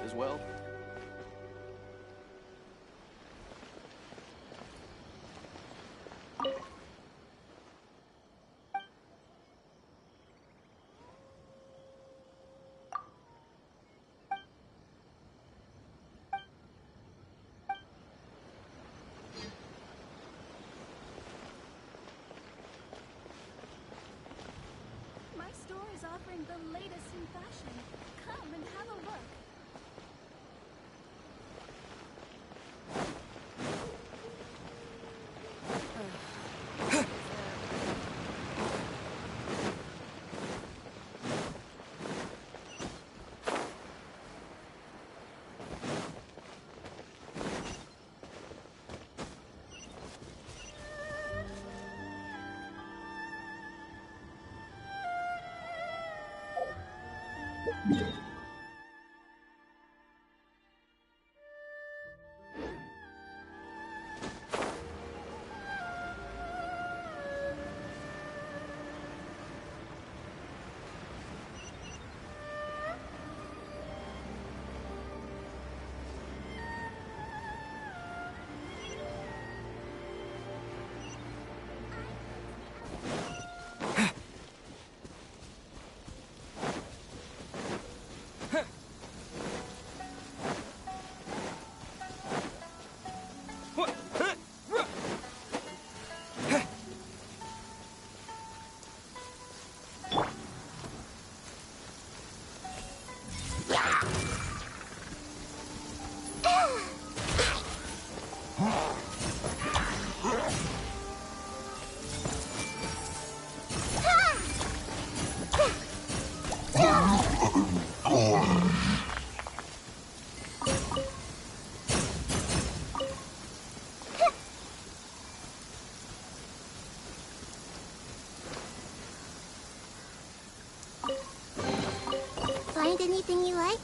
as well. Offering the latest in fashion. Come and have a look. Find anything you like?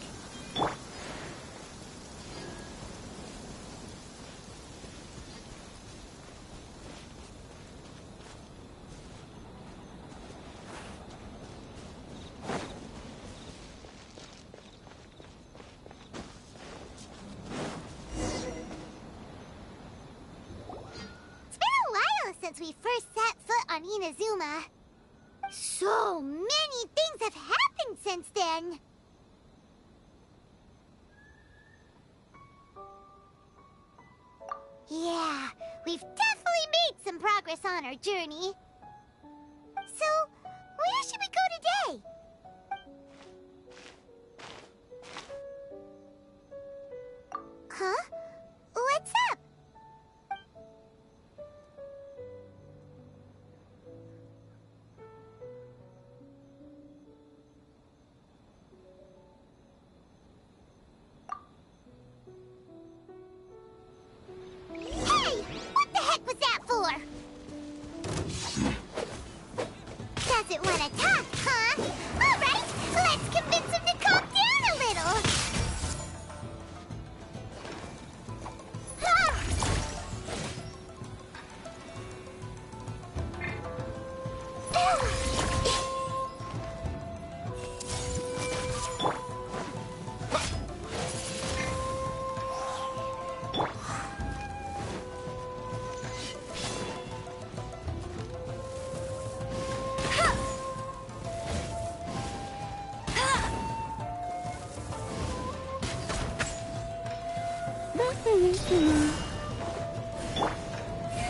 It's been a while since we first set foot on Inazuma. So many things have happened since then. Yeah, we've definitely made some progress on our journey. So, where should we go today? Huh? What's up? Hey! What the heck was that for? Doesn't want to talk, huh? All right, let's convince him to calm down a little. Ah!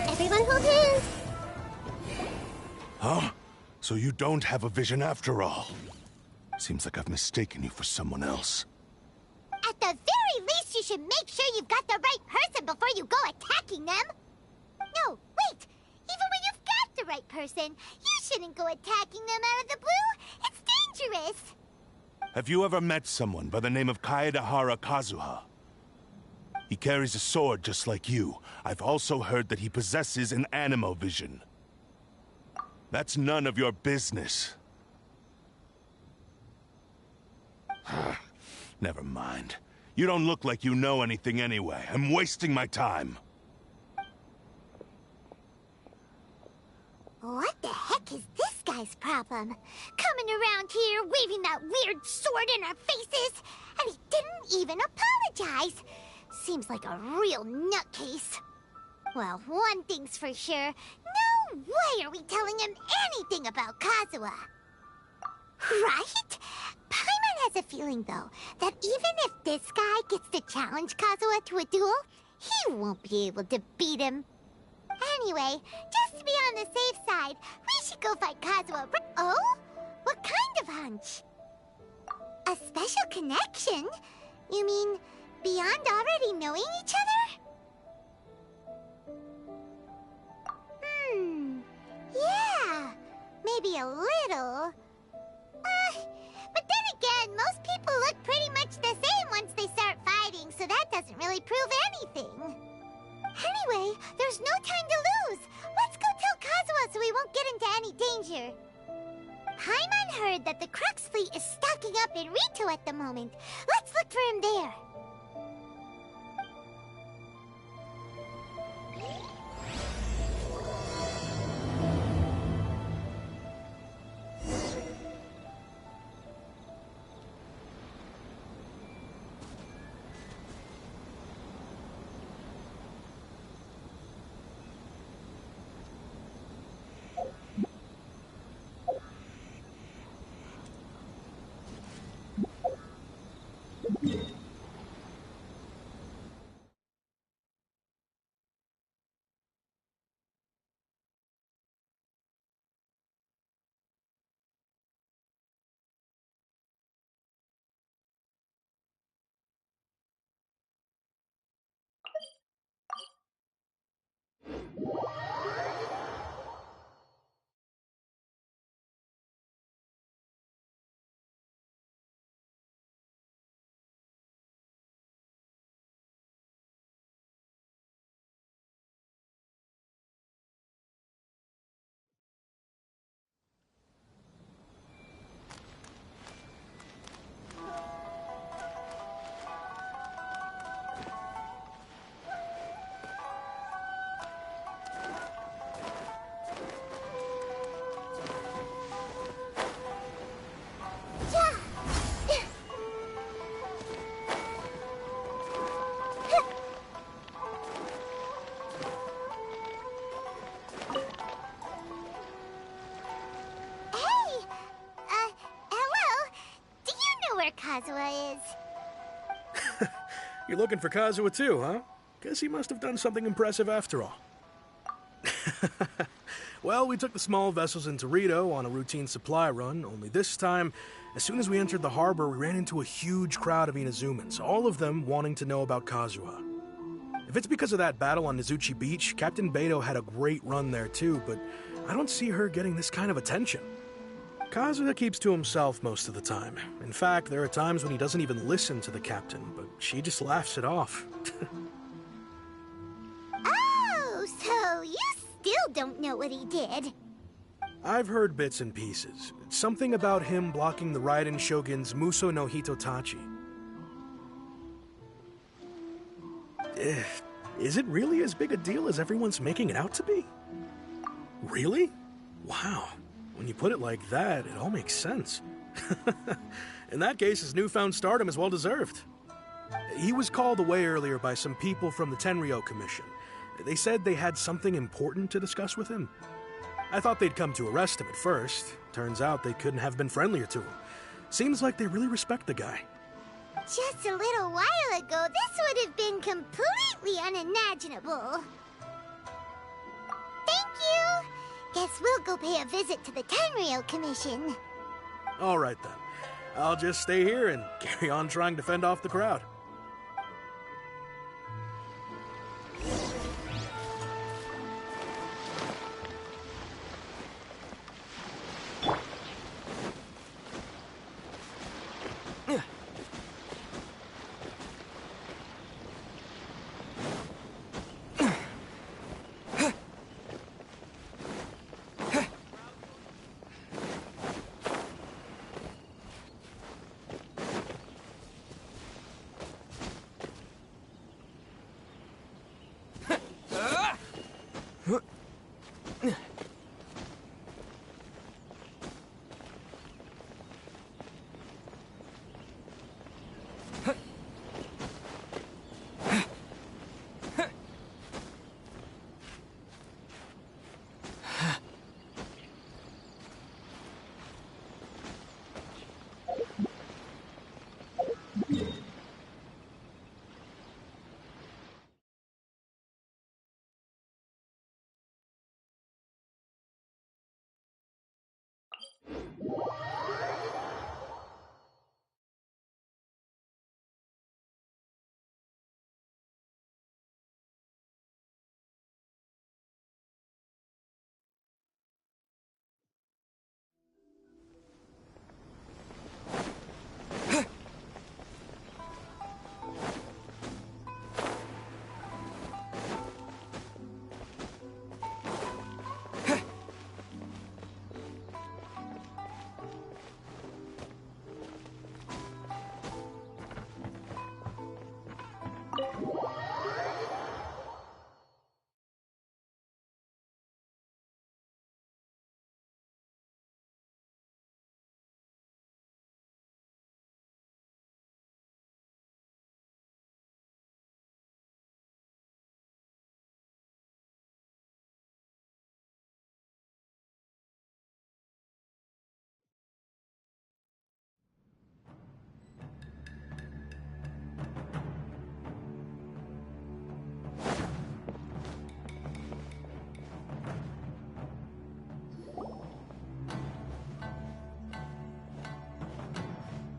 Everyone hold hands. Huh? So you don't have a vision after all. Seems like I've mistaken you for someone else. At the very least, you should make sure you've got the right person before you go attacking them. No, wait. Even when you've got the right person, you shouldn't go attacking them out of the blue. It's dangerous. Have you ever met someone by the name of Kaedehara Kazuha? He carries a sword just like you. I've also heard that he possesses an anemo vision. That's none of your business. Never mind. You don't look like you know anything anyway. I'm wasting my time. What the heck is this guy guy's problem? Coming around here, waving that weird sword in our faces, and he didn't even apologize. Seems like a real nutcase. Well, one thing's for sure. No way are we telling him anything about Kazuha. Right? Paimon has a feeling, though, that even if this guy gets to challenge Kazuha to a duel, he won't be able to beat him. Anyway, just to be on the safe side, we should go fight Kazuha. Oh? What kind of hunch? A special connection? You mean beyond already knowing each other? Yeah, maybe a little. But then again, most people look pretty much the same once they start fighting, so that doesn't really prove anything. Anyway, there's no time to lose. Let's go tell Kazuha so we won't get into any danger. Paimon heard that the Crux fleet is stocking up in Rito at the moment. Let's look for him there. Kazuha is. You're looking for Kazuha too, huh? Guess he must have done something impressive after all. Well, we took the small vessels into Rito on a routine supply run, only this time, as soon as we entered the harbor, we ran into a huge crowd of Inazumans, all of them wanting to know about Kazuha. If it's because of that battle on Nizuchi Beach, Captain Beto had a great run there too, but I don't see her getting this kind of attention. Kazuha keeps to himself most of the time. In fact, there are times when he doesn't even listen to the captain, but she just laughs it off. Oh, so you still don't know what he did? I've heard bits and pieces. Something about him blocking the Raiden Shogun's Muso no Hitotachi. Is it really as big a deal as everyone's making it out to be? Really? Wow. When you put it like that, it all makes sense. In that case, his newfound stardom is well deserved. He was called away earlier by some people from the Tenryou Commission. They said they had something important to discuss with him. I thought they'd come to arrest him at first. Turns out they couldn't have been friendlier to him. Seems like they really respect the guy. Just a little while ago, this would have been completely unimaginable. Thank you! Guess we'll go pay a visit to the Tenryou Commission. All right, then. I'll just stay here and carry on trying to fend off the crowd.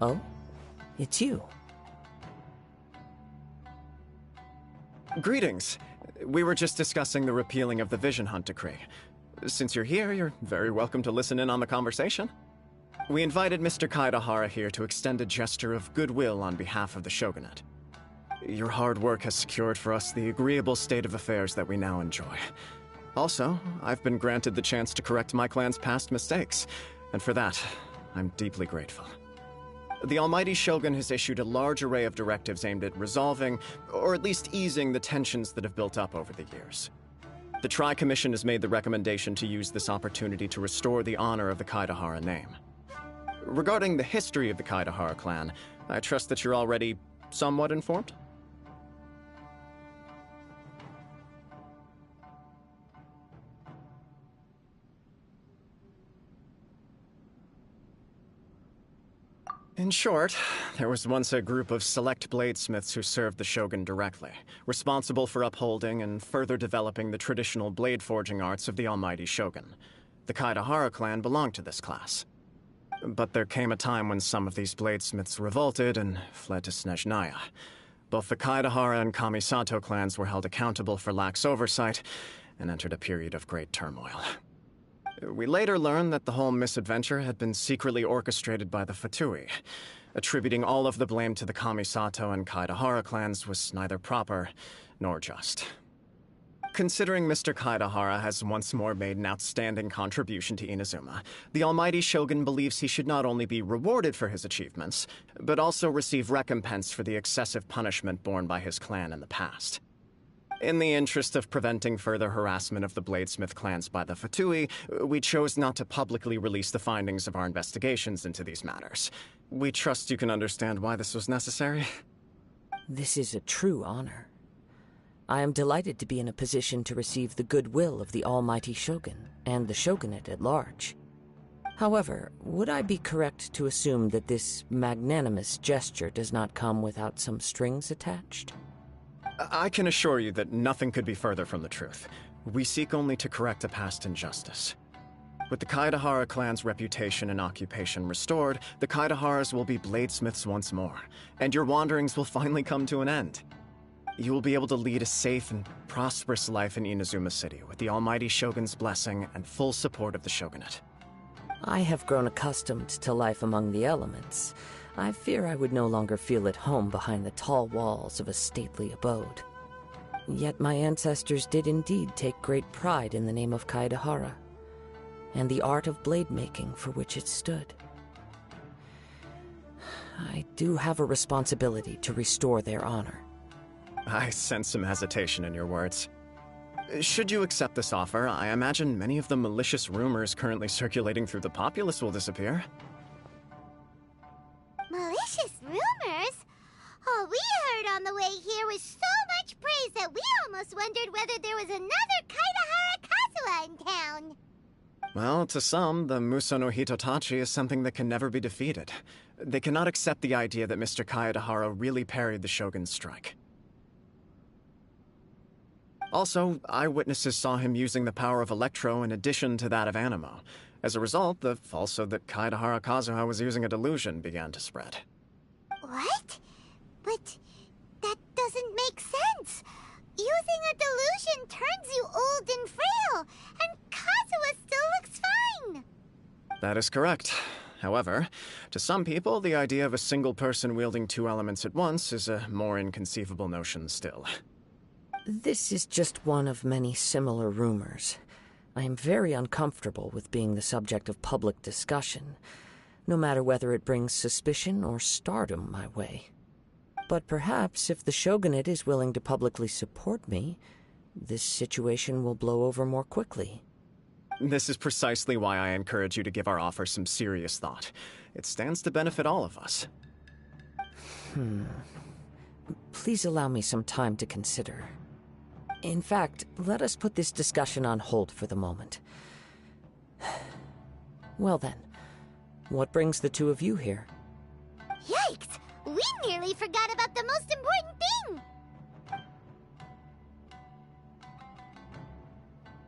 Oh? It's you. Greetings. We were just discussing the repealing of the Vision Hunt Decree. Since you're here, you're very welcome to listen in on the conversation. We invited Mr. Kaedehara here to extend a gesture of goodwill on behalf of the Shogunate. Your hard work has secured for us the agreeable state of affairs that we now enjoy. Also, I've been granted the chance to correct my clan's past mistakes, and for that, I'm deeply grateful. The Almighty Shogun has issued a large array of directives aimed at resolving, or at least easing, the tensions that have built up over the years. The Tri-Commission has made the recommendation to use this opportunity to restore the honor of the Kaedehara name. Regarding the history of the Kaedehara clan, I trust that you're already somewhat informed? In short, there was once a group of select bladesmiths who served the Shogun directly, responsible for upholding and further developing the traditional blade forging arts of the Almighty Shogun. The Kaedehara clan belonged to this class. But there came a time when some of these bladesmiths revolted and fled to Snezhnaya. Both the Kaedehara and Kamisato clans were held accountable for lax oversight and entered a period of great turmoil. We later learned that the whole misadventure had been secretly orchestrated by the Fatui. Attributing all of the blame to the Kamisato and Kaedehara clans was neither proper nor just. Considering Mr. Kaedehara has once more made an outstanding contribution to Inazuma, the Almighty Shogun believes he should not only be rewarded for his achievements, but also receive recompense for the excessive punishment borne by his clan in the past. In the interest of preventing further harassment of the Bladesmith clans by the Fatui, we chose not to publicly release the findings of our investigations into these matters. We trust you can understand why this was necessary. This is a true honor. I am delighted to be in a position to receive the goodwill of the Almighty Shogun and the Shogunate at large. However, would I be correct to assume that this magnanimous gesture does not come without some strings attached? I can assure you that nothing could be further from the truth. We seek only to correct a past injustice. With the Kaedehara clan's reputation and occupation restored, the Kaedeharas will be bladesmiths once more, and your wanderings will finally come to an end. You will be able to lead a safe and prosperous life in Inazuma City with the Almighty Shogun's blessing and full support of the Shogunate. I have grown accustomed to life among the elements. I fear I would no longer feel at home behind the tall walls of a stately abode. Yet my ancestors did indeed take great pride in the name of Kaedehara, and the art of blade making for which it stood. I do have a responsibility to restore their honor. I sense some hesitation in your words. Should you accept this offer, I imagine many of the malicious rumors currently circulating through the populace will disappear. Malicious rumors? All we heard on the way here was so much praise that we almost wondered whether there was another Kaedehara Kazuha in town. Well, to some, the Muso no Hitotachi is something that can never be defeated. They cannot accept the idea that Mr. Kaedehara really parried the Shogun's strike. Also, eyewitnesses saw him using the power of Electro in addition to that of Anemo. As a result, the falsehood that Kaedehara Kazuha was using a delusion began to spread. What? But that doesn't make sense. Using a delusion turns you old and frail, and Kazuha still looks fine. That is correct. However, to some people, the idea of a single person wielding two elements at once is a more inconceivable notion still. This is just one of many similar rumors. I am very uncomfortable with being the subject of public discussion, no matter whether it brings suspicion or stardom my way. But perhaps if the Shogunate is willing to publicly support me, this situation will blow over more quickly. This is precisely why I encourage you to give our offer some serious thought. It stands to benefit all of us. Please allow me some time to consider. In fact, let us put this discussion on hold for the moment. Well then, what brings the two of you here? Yikes! We nearly forgot about the most important thing!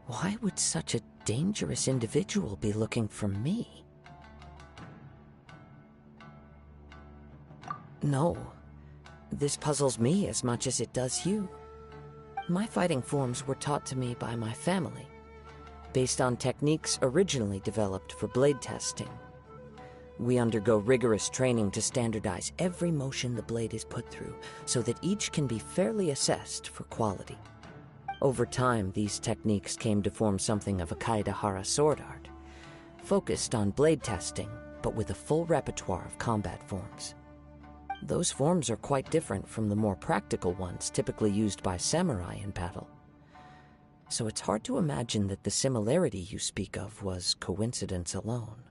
Why would such a dangerous individual be looking for me? No. This puzzles me as much as it does you. My fighting forms were taught to me by my family, based on techniques originally developed for blade testing. We undergo rigorous training to standardize every motion the blade is put through, so that each can be fairly assessed for quality. Over time, these techniques came to form something of a Kaedehara sword art, focused on blade testing, but with a full repertoire of combat forms. Those forms are quite different from the more practical ones typically used by samurai in battle. So it's hard to imagine that the similarity you speak of was coincidence alone.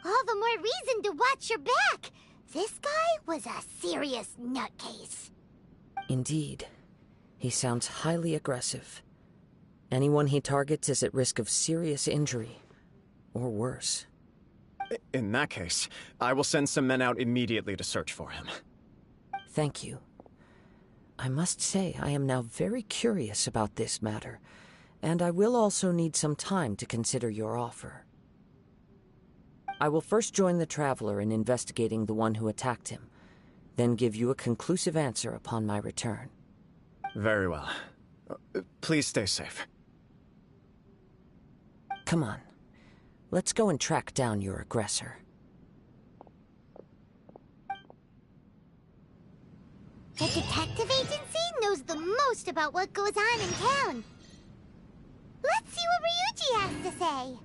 All the more reason to watch your back! This guy was a serious nutcase. Indeed. He sounds highly aggressive. Anyone he targets is at risk of serious injury, or worse. In that case, I will send some men out immediately to search for him. Thank you. I must say I am now very curious about this matter, and I will also need some time to consider your offer. I will first join the Traveler in investigating the one who attacked him, then give you a conclusive answer upon my return. Very well. Please stay safe. Come on. Let's go and track down your aggressor. The detective agency knows the most about what goes on in town. Let's see what Ryuji has to say.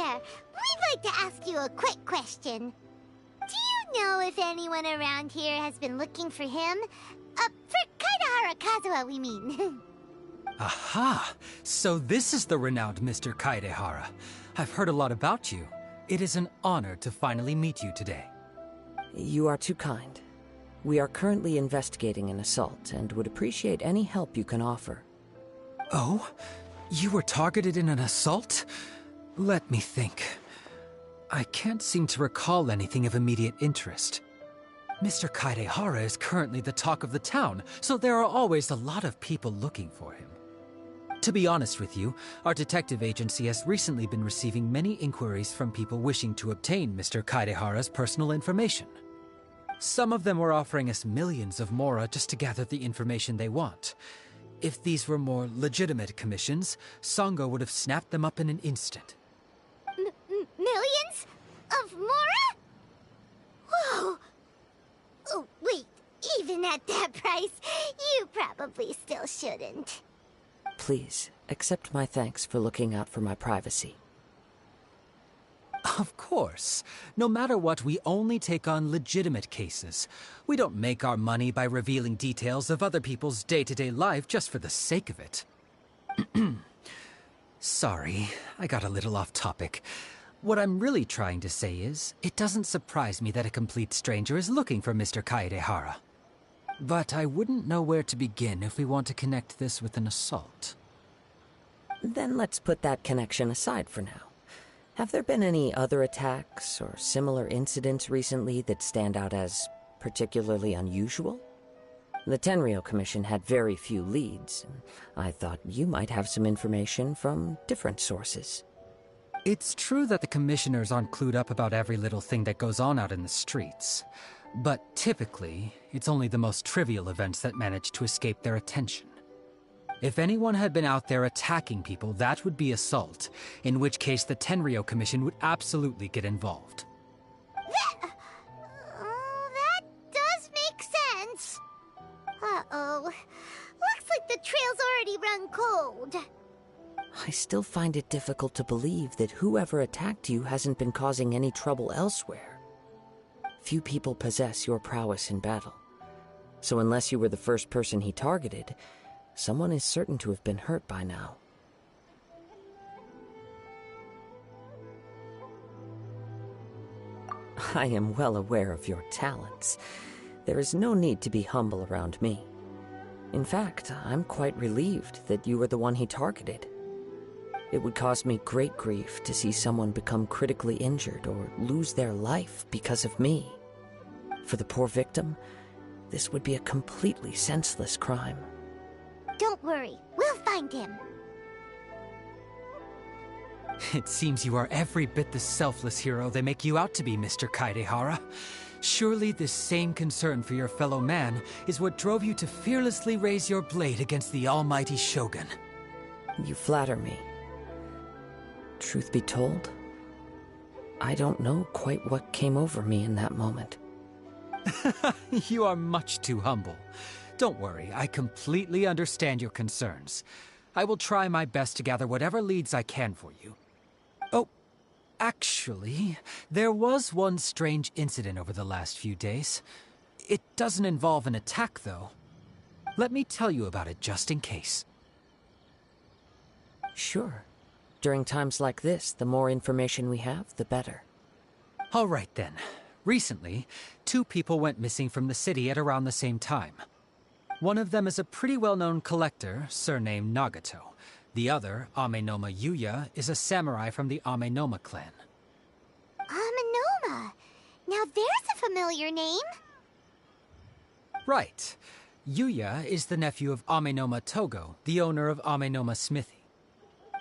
there, we'd like to ask you a quick question. Do you know if anyone around here has been looking for him? For Kaedehara Kazuha, we mean. Aha! So this is the renowned Mr. Kaedehara. I've heard a lot about you. It is an honor to finally meet you today. You are too kind. We are currently investigating an assault and would appreciate any help you can offer. Oh? You were targeted in an assault? Let me think. I can't seem to recall anything of immediate interest. Mr. Kaedehara is currently the talk of the town, so there are always a lot of people looking for him. To be honest with you, our detective agency has recently been receiving many inquiries from people wishing to obtain Mr. Kaedehara's personal information. Some of them were offering us millions of mora just to gather the information they want. If these were more legitimate commissions, Sango would have snapped them up in an instant. Millions? Of mora? Whoa! Oh, wait, even at that price, you probably still shouldn't. Please, accept my thanks for looking out for my privacy. Of course. No matter what, we only take on legitimate cases. We don't make our money by revealing details of other people's day-to-day life just for the sake of it. Sorry, I got a little off topic. What I'm really trying to say is, it doesn't surprise me that a complete stranger is looking for Mr. Kaedehara. But I wouldn't know where to begin if we want to connect this with an assault. Then let's put that connection aside for now. Have there been any other attacks or similar incidents recently that stand out as particularly unusual? The Tenryou Commission had very few leads, and I thought you might have some information from different sources. It's true that the commissioners aren't clued up about every little thing that goes on out in the streets. But typically, it's only the most trivial events that manage to escape their attention. If anyone had been out there attacking people, that would be assault, in which case the Tenryou Commission would absolutely get involved. That does make sense. Uh-oh. Looks like the trail's already run cold. I still find it difficult to believe that whoever attacked you hasn't been causing any trouble elsewhere. Few people possess your prowess in battle. So unless you were the first person he targeted, someone is certain to have been hurt by now. I am well aware of your talents. There is no need to be humble around me. In fact, I'm quite relieved that you were the one he targeted. It would cause me great grief to see someone become critically injured or lose their life because of me. For the poor victim, this would be a completely senseless crime. Don't worry, we'll find him. It seems you are every bit the selfless hero they make you out to be, Mr. Kaedehara. Surely this same concern for your fellow man is what drove you to fearlessly raise your blade against the almighty Shogun. You flatter me. Truth be told, I don't know quite what came over me in that moment. You are much too humble. Don't worry, I completely understand your concerns. I will try my best to gather whatever leads I can for you. Oh, actually, there was one strange incident over the last few days. It doesn't involve an attack, though. Let me tell you about it just in case. Sure. During times like this, the more information we have, the better. All right, then. Recently, 2 people went missing from the city at around the same time. One of them is a pretty well-known collector, surnamed Nagato. The other, Amenoma Yuya, is a samurai from the Amenoma clan. Amenoma? Now there's a familiar name. Right. Yuya is the nephew of Amenoma Togo, the owner of Amenoma Smithy.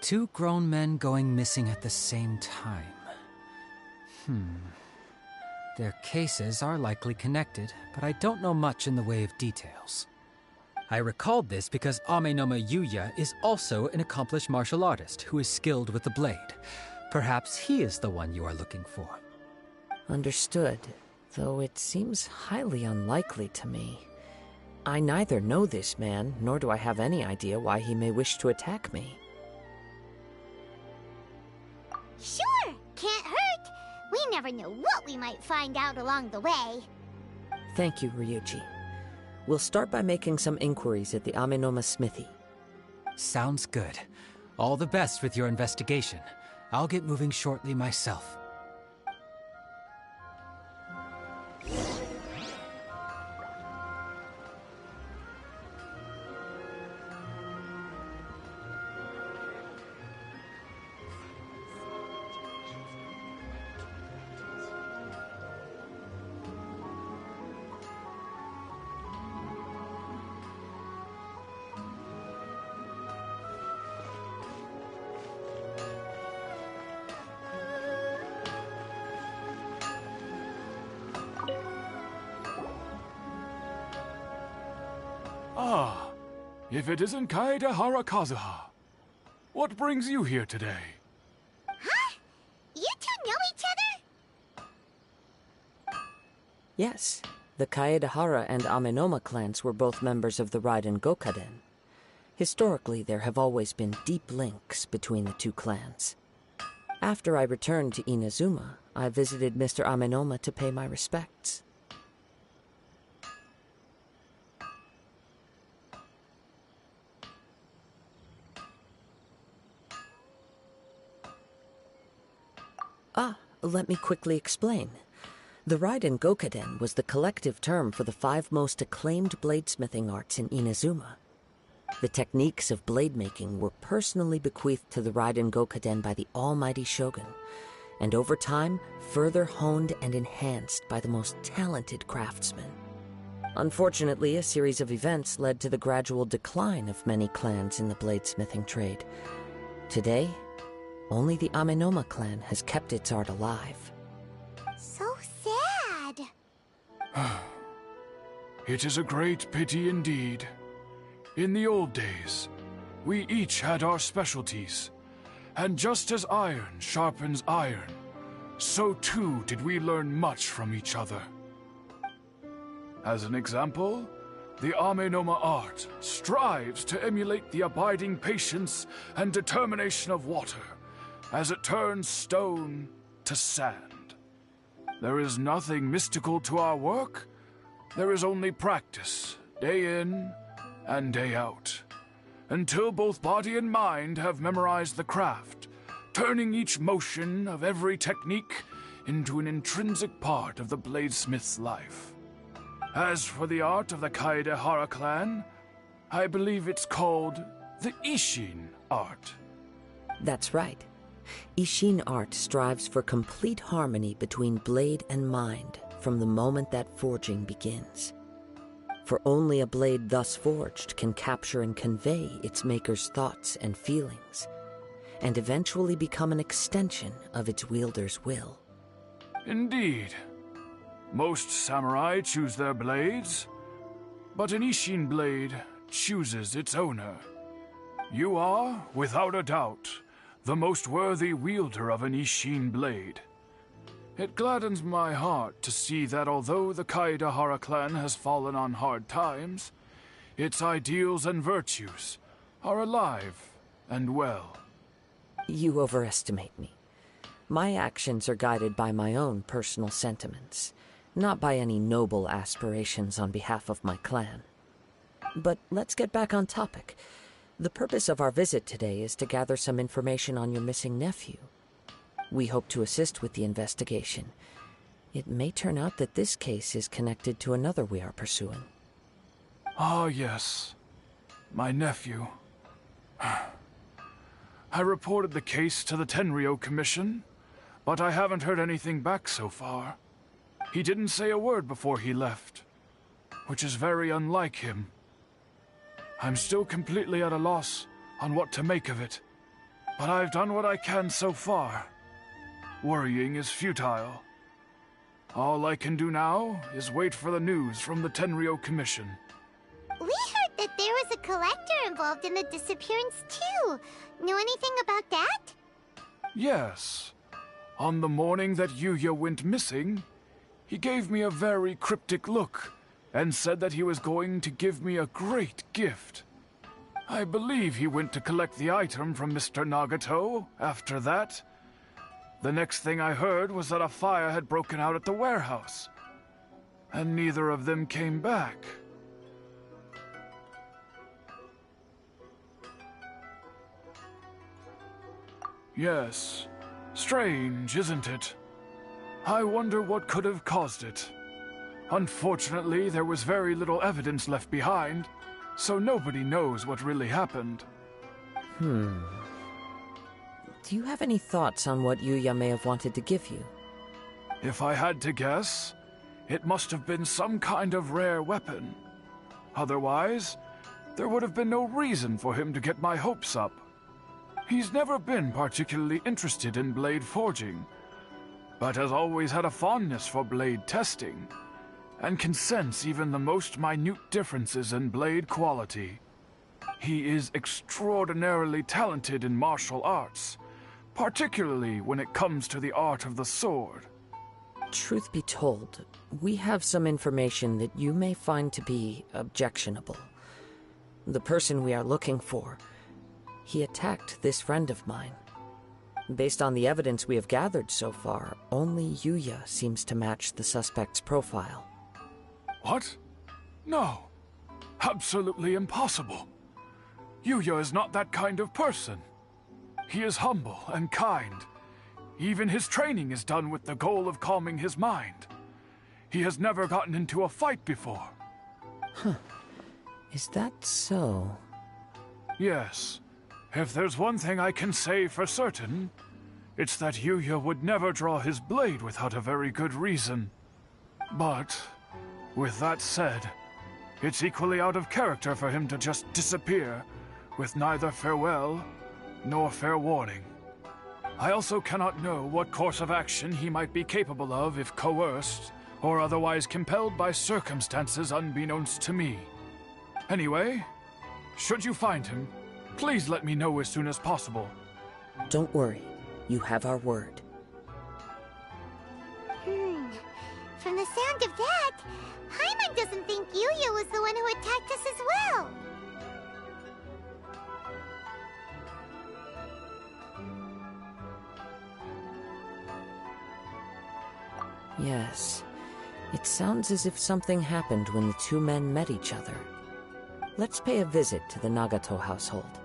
2 grown men going missing at the same time. Their cases are likely connected, but I don't know much in the way of details. I recalled this because Amenoma Yuya is also an accomplished martial artist who is skilled with the blade. Perhaps he is the one you are looking for. Understood, though it seems highly unlikely to me. I neither know this man, nor do I have any idea why he may wish to attack me. Sure! can't hurt. We never know what we might find out along the way. Thank you, Ryuji. We'll start by making some inquiries at the Amenoma smithy. Sounds good. All the best with your investigation. I'll get moving shortly myself. Ah, if it isn't Kaedehara Kazuha. What brings you here today? Huh? You two know each other? Yes, the Kaedehara and Amenoma clans were both members of the Raiden Gokaden. Historically, there have always been deep links between the two clans. After I returned to Inazuma, I visited Mr. Amenoma to pay my respects. Let me quickly explain. The Raiden Gokaden was the collective term for the 5 most acclaimed bladesmithing arts in Inazuma. The techniques of blade making were personally bequeathed to the Raiden Gokaden by the almighty shogun, and over time, further honed and enhanced by the most talented craftsmen. Unfortunately, a series of events led to the gradual decline of many clans in the bladesmithing trade. Today, only the Amenoma clan has kept its art alive. So sad. It is a great pity indeed. In the old days, we each had our specialties, and just as iron sharpens iron, so too did we learn much from each other. As an example, the Amenoma art strives to emulate the abiding patience and determination of water as it turns stone to sand. There is nothing mystical to our work. There is only practice, day in and day out, until both body and mind have memorized the craft, turning each motion of every technique into an intrinsic part of the bladesmith's life. As for the art of the Kaedehara clan, I believe it's called the Ishin art. That's right. Ishin art strives for complete harmony between blade and mind from the moment that forging begins. For only a blade thus forged can capture and convey its maker's thoughts and feelings, and eventually become an extension of its wielder's will. Indeed. Most samurai choose their blades, but an Ishin blade chooses its owner. You are, without a doubt, the most worthy wielder of an Ishin blade. It gladdens my heart to see that although the Kaedehara clan has fallen on hard times, its ideals and virtues are alive and well. You overestimate me. My actions are guided by my own personal sentiments, not by any noble aspirations on behalf of my clan. But let's get back on topic. The purpose of our visit today is to gather some information on your missing nephew. We hope to assist with the investigation. It may turn out that this case is connected to another we are pursuing. Ah, yes. My nephew. I reported the case to the Tenryou Commission, but I haven't heard anything back so far. He didn't say a word before he left, which is very unlike him. I'm still completely at a loss on what to make of it, but I've done what I can so far. Worrying is futile. All I can do now is wait for the news from the Tenryou Commission. We heard that there was a collector involved in the disappearance too. Know anything about that? Yes. On the morning that Yuya went missing, he gave me a very cryptic look and said that he was going to give me a great gift. I believe he went to collect the item from Mr. Nagato after that. The next thing I heard was that a fire had broken out at the warehouse. And neither of them came back. Yes. Strange, isn't it? I wonder what could have caused it. Unfortunately, there was very little evidence left behind, so nobody knows what really happened. Do you have any thoughts on what Yuya may have wanted to give you? If I had to guess, it must have been some kind of rare weapon. Otherwise, there would have been no reason for him to get my hopes up. He's never been particularly interested in blade forging, but has always had a fondness for blade testing, and can sense even the most minute differences in blade quality. He is extraordinarily talented in martial arts, particularly when it comes to the art of the sword. Truth be told, we have some information that you may find to be objectionable. The person we are looking for, he attacked this friend of mine. Based on the evidence we have gathered so far, only Yuya seems to match the suspect's profile. What? No. Absolutely impossible. Yuya is not that kind of person. He is humble and kind. Even his training is done with the goal of calming his mind. He has never gotten into a fight before. Is that so? Yes. If there's one thing I can say for certain, it's that Yuya would never draw his blade without a very good reason. But, with that said, it's equally out of character for him to just disappear, with neither farewell nor fair warning. I also cannot know what course of action he might be capable of if coerced, or otherwise compelled by circumstances unbeknownst to me. Anyway, should you find him, please let me know as soon as possible. Don't worry. You have our word. From the sound of that, Paimon doesn't think Yuya was the one who attacked us as well. Yes. It sounds as if something happened when the two men met each other. Let's pay a visit to the Nagato household.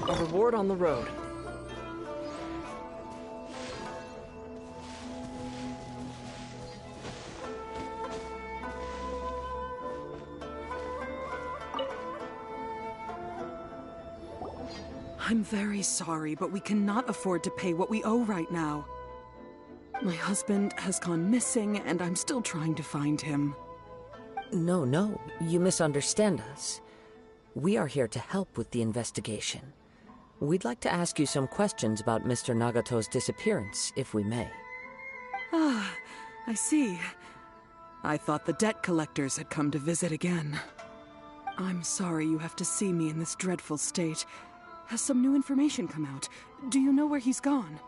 A reward on the road. I'm very sorry, but we cannot afford to pay what we owe right now. My husband has gone missing, and I'm still trying to find him. No, you misunderstand us. We are here to help with the investigation. We'd like to ask you some questions about Mr. Nagato's disappearance, if we may. Ah, I see. I thought the debt collectors had come to visit again. I'm sorry you have to see me in this dreadful state. Has some new information come out? Do you know where he's gone?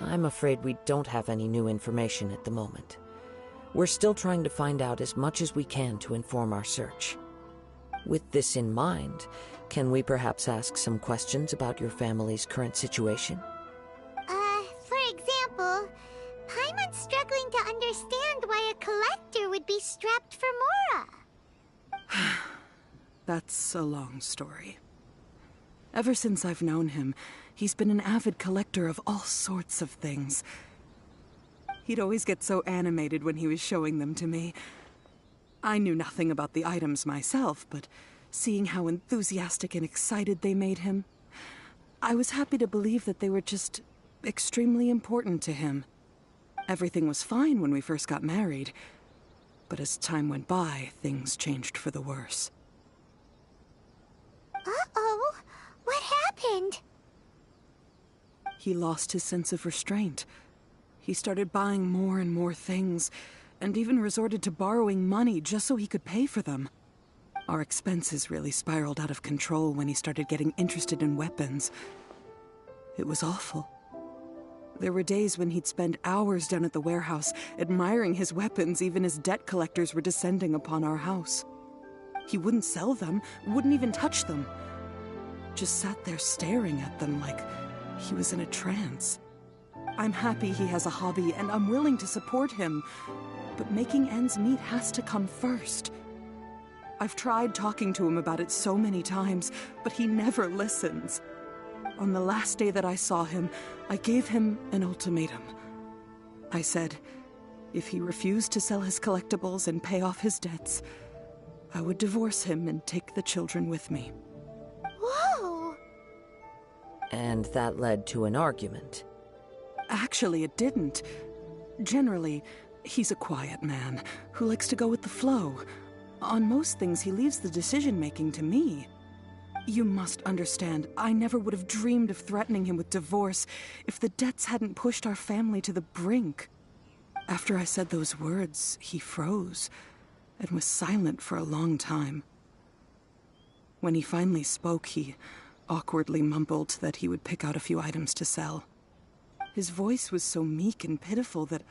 I'm afraid we don't have any new information at the moment. We're still trying to find out as much as we can to inform our search. With this in mind, can we perhaps ask some questions about your family's current situation? That's a long story. Ever since I've known him, he's been an avid collector of all sorts of things. He'd always get so animated when he was showing them to me. I knew nothing about the items myself, but seeing how enthusiastic and excited they made him, I was happy to believe that they were just extremely important to him. Everything was fine when we first got married, but as time went by, things changed for the worse. Uh-oh. What happened? He lost his sense of restraint. He started buying more and more things, and even resorted to borrowing money just so he could pay for them. Our expenses really spiraled out of control when he started getting interested in weapons. It was awful. There were days when he'd spend hours down at the warehouse, admiring his weapons even as debt collectors were descending upon our house. He wouldn't sell them, wouldn't even touch them. Just sat there staring at them like he was in a trance. I'm happy he has a hobby, and I'm willing to support him, but making ends meet has to come first. I've tried talking to him about it so many times, but he never listens. On the last day that I saw him, I gave him an ultimatum. I said, if he refused to sell his collectibles and pay off his debts, I would divorce him and take the children with me. Whoa! And that led to an argument. Actually, it didn't. Generally, he's a quiet man who likes to go with the flow. On most things, he leaves the decision-making to me. You must understand, I never would have dreamed of threatening him with divorce if the debts hadn't pushed our family to the brink. After I said those words, he froze and was silent for a long time. When he finally spoke, he awkwardly mumbled that he would pick out a few items to sell. His voice was so meek and pitiful that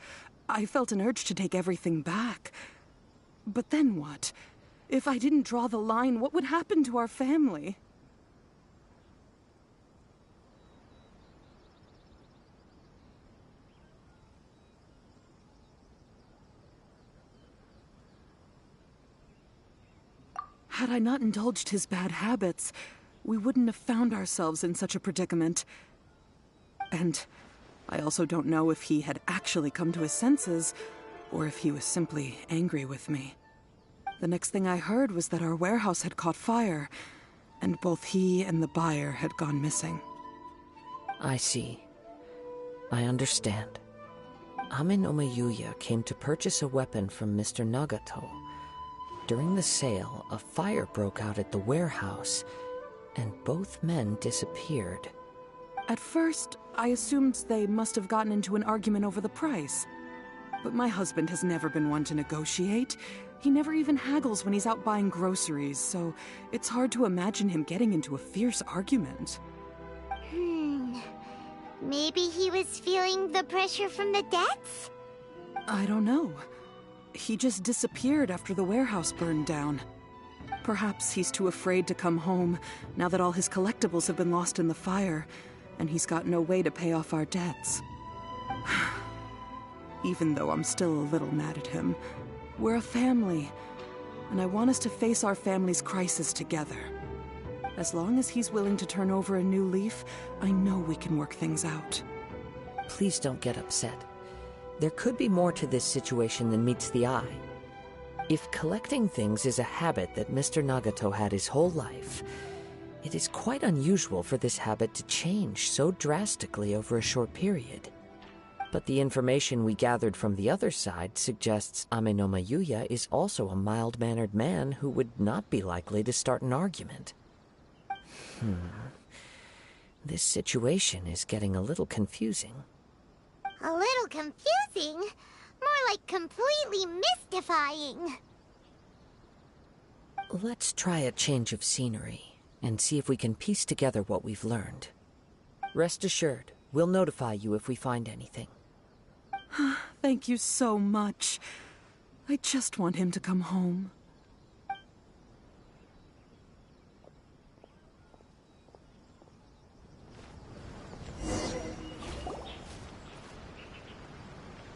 I felt an urge to take everything back. But then what? If I didn't draw the line, what would happen to our family? Had I not indulged his bad habits, we wouldn't have found ourselves in such a predicament. And I also don't know if he had actually come to his senses, or if he was simply angry with me. The next thing I heard was that our warehouse had caught fire, and both he and the buyer had gone missing. I see. I understand. Ame no Mayuya came to purchase a weapon from Mr. Nagato. During the sale, a fire broke out at the warehouse, and both men disappeared. At first, I assumed they must have gotten into an argument over the price. But my husband has never been one to negotiate. He never even haggles when he's out buying groceries, so it's hard to imagine him getting into a fierce argument. Maybe he was feeling the pressure from the debts? I don't know. He just disappeared after the warehouse burned down. Perhaps he's too afraid to come home now that all his collectibles have been lost in the fire, and he's got no way to pay off our debts. Even though I'm still a little mad at him, we're a family, and I want us to face our family's crisis together. As long as he's willing to turn over a new leaf, I know we can work things out. Please don't get upset. There could be more to this situation than meets the eye. If collecting things is a habit that Mr. Nagato had his whole life, it is quite unusual for this habit to change so drastically over a short period. But the information we gathered from the other side suggests Ame no Mayuya is also a mild-mannered man who would not be likely to start an argument. This situation is getting a little confusing. A little confusing? More like completely mystifying. Let's try a change of scenery and see if we can piece together what we've learned. Rest assured, we'll notify you if we find anything. Thank you so much. I just want him to come home.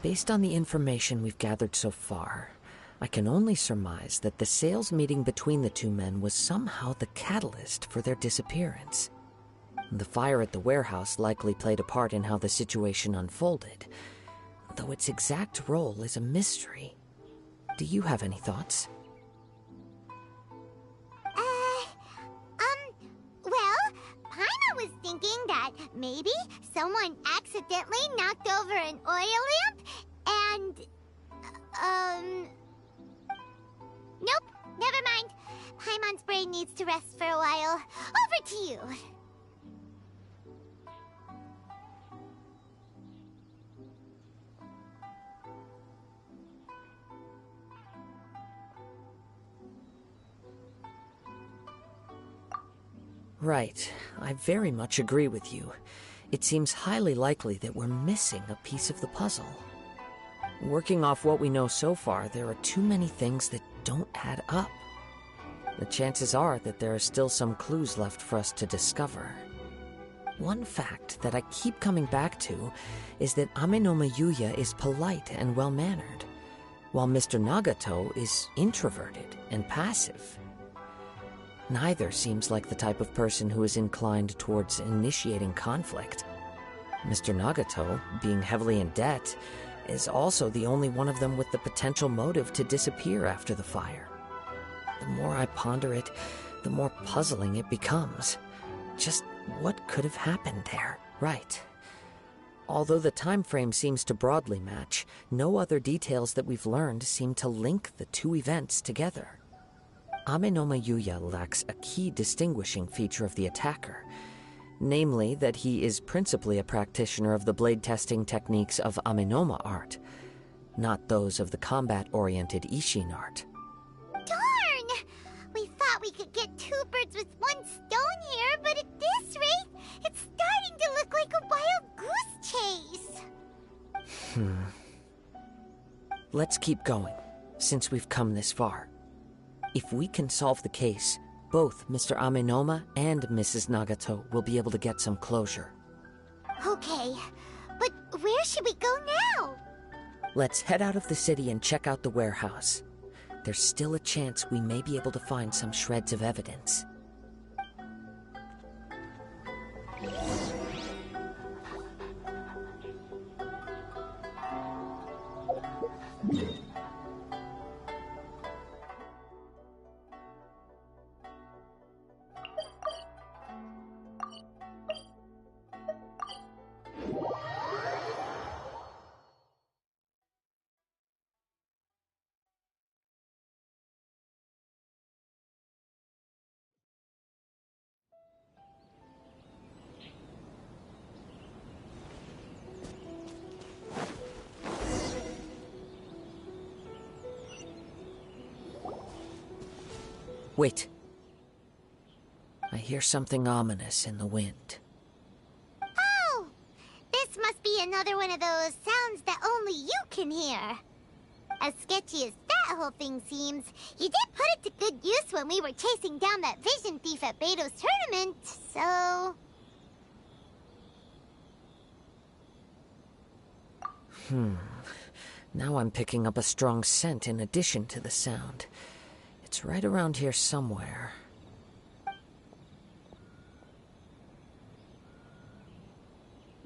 Based on the information we've gathered so far, I can only surmise that the sales meeting between the two men was somehow the catalyst for their disappearance. The fire at the warehouse likely played a part in how the situation unfolded, though its exact role is a mystery. Do you have any thoughts? Well, Paimon was thinking that maybe someone accidentally knocked over an oil lamp and... Nope, never mind. Paimon's brain needs to rest for a while. Over to you. Right. I very much agree with you. It seems highly likely that we're missing a piece of the puzzle. Working off what we know so far, there are too many things that don't add up. The chances are that there are still some clues left for us to discover. One fact that I keep coming back to is that Amenoma Yuya is polite and well-mannered, while Mr. Nagato is introverted and passive. Neither seems like the type of person who is inclined towards initiating conflict. Mr. Nagato, being heavily in debt, is also the only one of them with the potential motive to disappear after the fire. The more I ponder it, the more puzzling it becomes. Just what could have happened there, right? Although the time frame seems to broadly match, no other details that we've learned seem to link the two events together. Amenoma Yuya lacks a key distinguishing feature of the attacker, namely that he is principally a practitioner of the blade testing techniques of Amenoma art, not those of the combat-oriented Ishin art. Darn! We thought we could get two birds with one stone here, but at this rate, it's starting to look like a wild goose chase. Let's keep going, since we've come this far. If we can solve the case, both Mr. Amenoma and Mrs. Nagato will be able to get some closure. Okay, but where should we go now? Let's head out of the city and check out the warehouse. There's still a chance we may be able to find some shreds of evidence. Wait. I hear something ominous in the wind. Oh! This must be another one of those sounds that only you can hear. As sketchy as that whole thing seems, you did put it to good use when we were chasing down that vision thief at Beto's tournament, so... Now I'm picking up a strong scent in addition to the sound. It's right around here somewhere.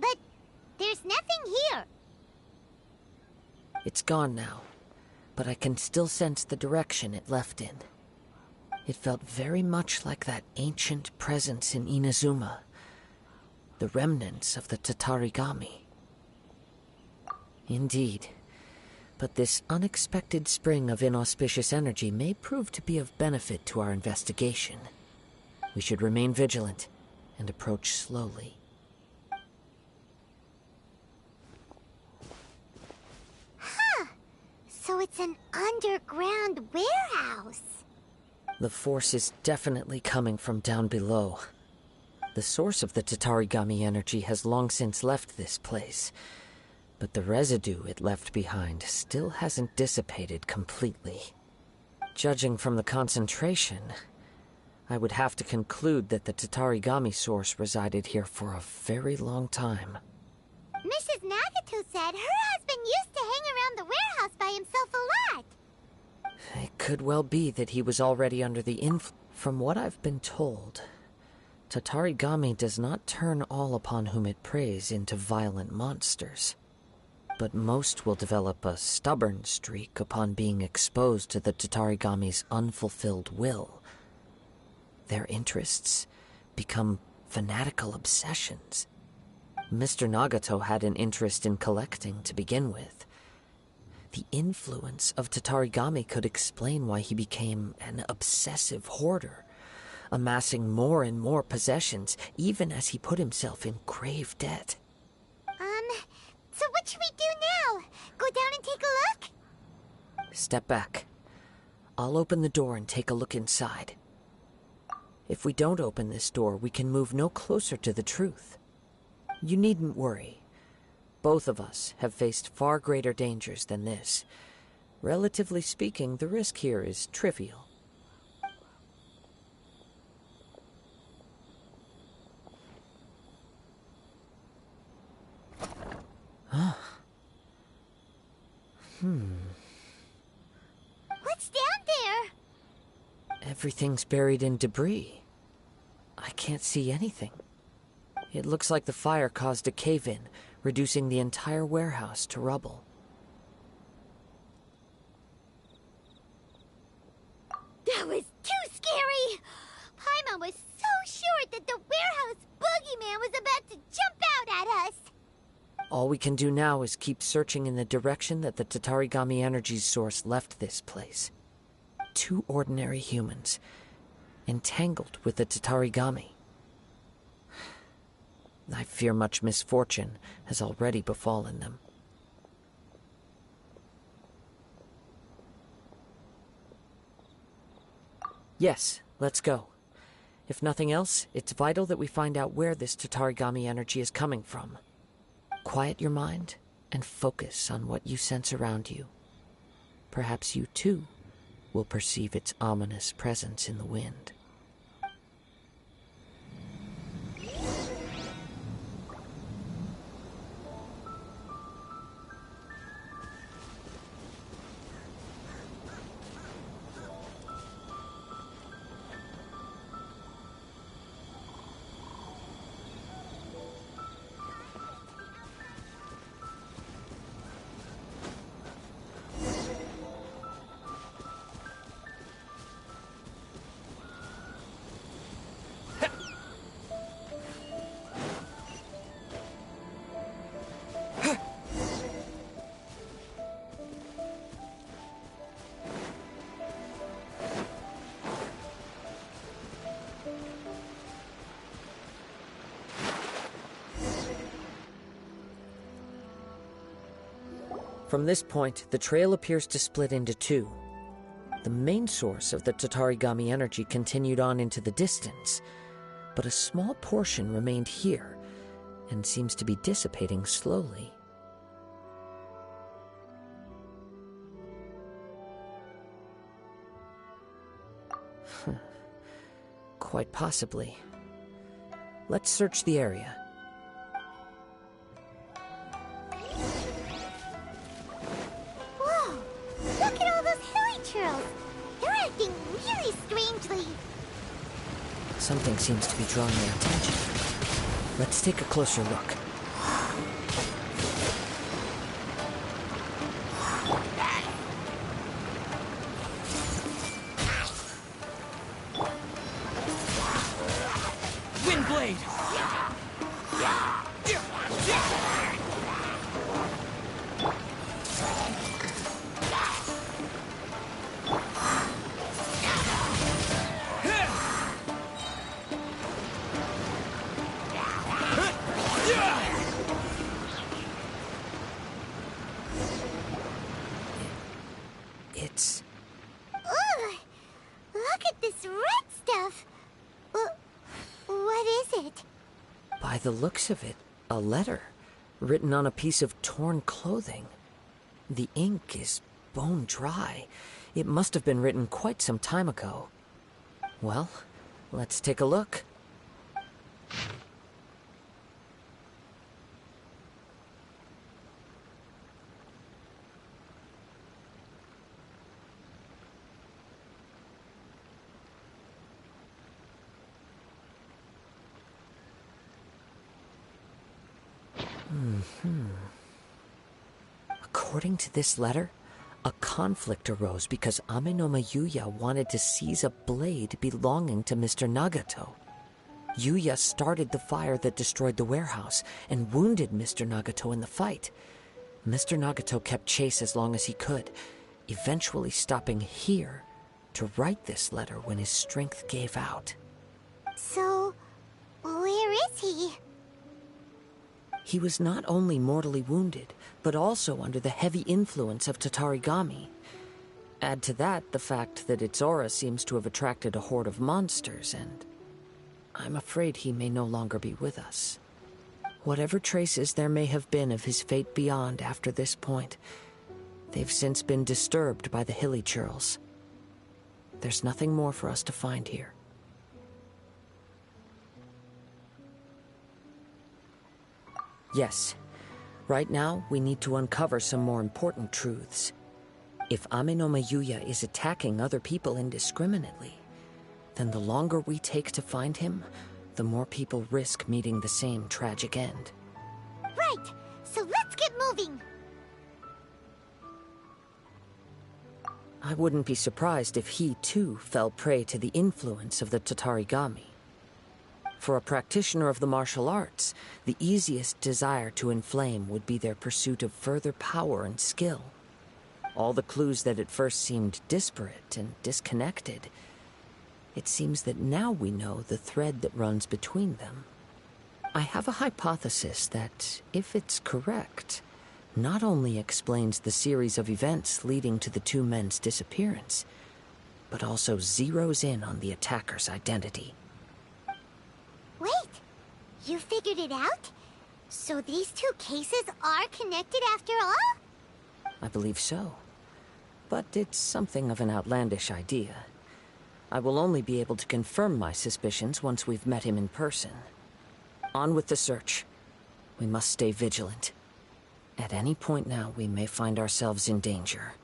But there's nothing here. It's gone now, but I can still sense the direction it left in. It felt very much like that ancient presence in Inazuma, the remnants of the Tatarigami. Indeed. But this unexpected spring of inauspicious energy may prove to be of benefit to our investigation. We should remain vigilant and approach slowly. Huh. So it's an underground warehouse. The force is definitely coming from down below. The source of the Tatarigami energy has long since left this place, but the residue it left behind still hasn't dissipated completely. Judging from the concentration, I would have to conclude that the Tatarigami source resided here for a very long time. Mrs. Nagato said her husband used to hang around the warehouse by himself a lot. could well be that he was already under the influence. From what I've been told, Tatarigami does not turn all upon whom it preys into violent monsters, but most will develop a stubborn streak upon being exposed to the Tatarigami's unfulfilled will. Their interests become fanatical obsessions. Mr. Nagato had an interest in collecting to begin with. The influence of Tatarigami could explain why he became an obsessive hoarder, amassing more and more possessions, even as he put himself in grave debt. So what should we do now? Go down and take a look? Step back. I'll open the door and take a look inside. If we don't open this door, we can move no closer to the truth. You needn't worry. Both of us have faced far greater dangers than this. Relatively speaking, the risk here is trivial. What's down there? Everything's buried in debris. I can't see anything. It looks like the fire caused a cave-in, reducing the entire warehouse to rubble. That was too scary! Paimon was so sure that the warehouse boogeyman was about to jump out at us! All we can do now is keep searching in the direction that the Tatarigami energy source left this place. 2 ordinary humans, entangled with the Tatarigami. I fear much misfortune has already befallen them. Yes, let's go. If nothing else, it's vital that we find out where this Tatarigami energy is coming from. Quiet your mind and focus on what you sense around you. Perhaps you, too, will perceive its ominous presence in the wind. From this point, the trail appears to split into 2. The main source of the Tatarigami energy continued on into the distance, but a small portion remained here, and seems to be dissipating slowly. Quite possibly. Let's search the area. Look at all those hilly trails! They're acting really strangely! Something seems to be drawing their attention. Let's take a closer look. Windblade! It's... Ugh! Look at this red stuff! What is it? By the looks of it, a letter, written on a piece of torn clothing. The ink is bone dry. It must have been written quite some time ago. Well, let's take a look. According to this letter, a conflict arose because Ame no Yuya wanted to seize a blade belonging to Mr. Nagato. Yuya started the fire that destroyed the warehouse and wounded Mr. Nagato in the fight. Mr. Nagato kept chase as long as he could, eventually stopping here to write this letter when his strength gave out. So, where is he? He was not only mortally wounded, but also under the heavy influence of Tatarigami. Add to that the fact that its aura seems to have attracted a horde of monsters, and I'm afraid he may no longer be with us. Whatever traces there may have been of his fate beyond after this point, they've since been disturbed by the hilly churls. There's nothing more for us to find here. Yes, right now we need to uncover some more important truths. If Ame no Yuya is attacking other people indiscriminately, then the longer we take to find him, the more people risk meeting the same tragic end. Right, so let's get moving. I wouldn't be surprised if he too fell prey to the influence of the Tatarigami. For a practitioner of the martial arts, the easiest desire to inflame would be their pursuit of further power and skill. All the clues that at first seemed disparate and disconnected, it seems that now we know the thread that runs between them. I have a hypothesis that, if it's correct, not only explains the series of events leading to the two men's disappearance, but also zeroes in on the attacker's identity. Wait, you figured it out? So these two cases are connected after all? I believe so. But it's something of an outlandish idea. I will only be able to confirm my suspicions once we've met him in person. On with the search. We must stay vigilant. At any point now, we may find ourselves in danger.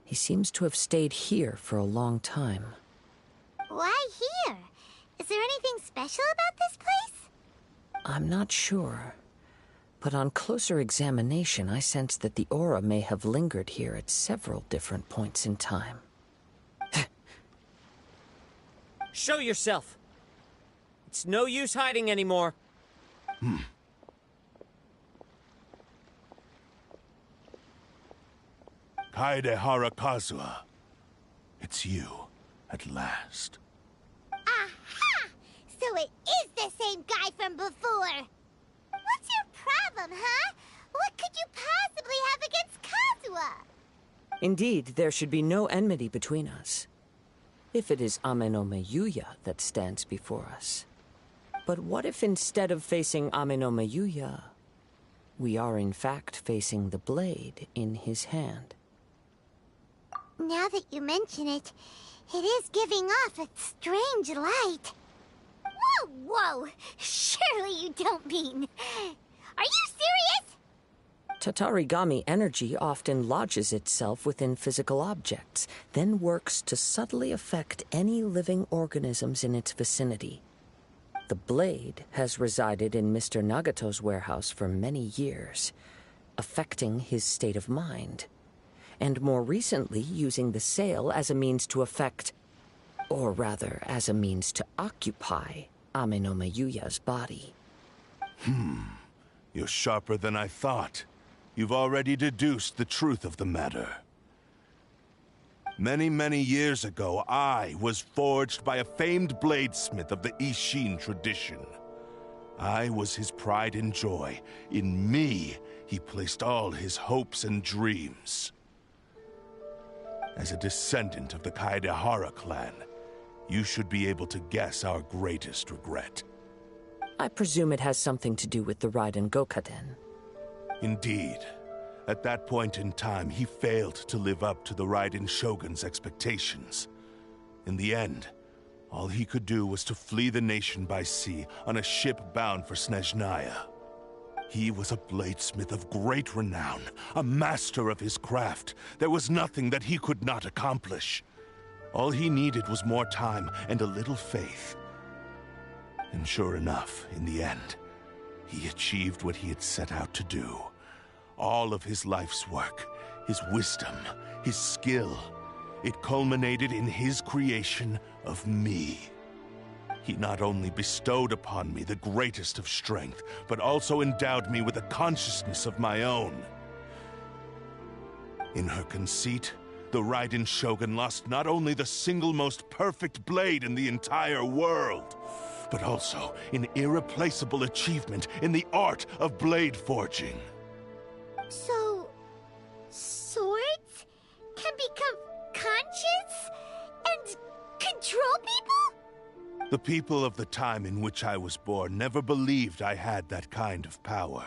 He seems to have stayed here for a long time. Why here? Is there anything special about this place? I'm not sure. But on closer examination, I sense that the aura may have lingered here at several different points in time. Show yourself! It's no use hiding anymore. Kaedehara Kazuha. It's you, at last. Aha! So it is the same guy from before! What's your problem, huh? What could you possibly have against Kazuha? Indeed, there should be no enmity between us. If it is Ame no Yuya that stands before us. But what if instead of facing Ame no Yuya, we are in fact facing the blade in his hand? Now that you mention it, it is giving off a strange light. Whoa, whoa! Surely you don't mean... Are you serious? Tatarigami energy often lodges itself within physical objects, then works to subtly affect any living organisms in its vicinity. The blade has resided in Mr. Nagato's warehouse for many years, affecting his state of mind, and more recently using the sale as a means to affect, or rather as a means to occupy, Ame no Yuya's body. You're sharper than I thought. You've already deduced the truth of the matter. Many, many years ago, I was forged by a famed bladesmith of the Ishin tradition. I was his pride and joy. In me, he placed all his hopes and dreams. As a descendant of the Kaedehara clan, you should be able to guess our greatest regret. I presume it has something to do with the Raiden Gokaden. Indeed. At that point in time, he failed to live up to the Raiden Shogun's expectations. In the end, all he could do was to flee the nation by sea on a ship bound for Snezhnaya. He was a bladesmith of great renown, a master of his craft. There was nothing that he could not accomplish. All he needed was more time and a little faith. And sure enough, in the end, he achieved what he had set out to do. All of his life's work, his wisdom, his skill, it culminated in his creation of me. He not only bestowed upon me the greatest of strength, but also endowed me with a consciousness of my own. In her conceit, the Raiden Shogun lost not only the single most perfect blade in the entire world, but also an irreplaceable achievement in the art of blade forging. So, swords can become conscious and control people? The people of the time in which I was born never believed I had that kind of power.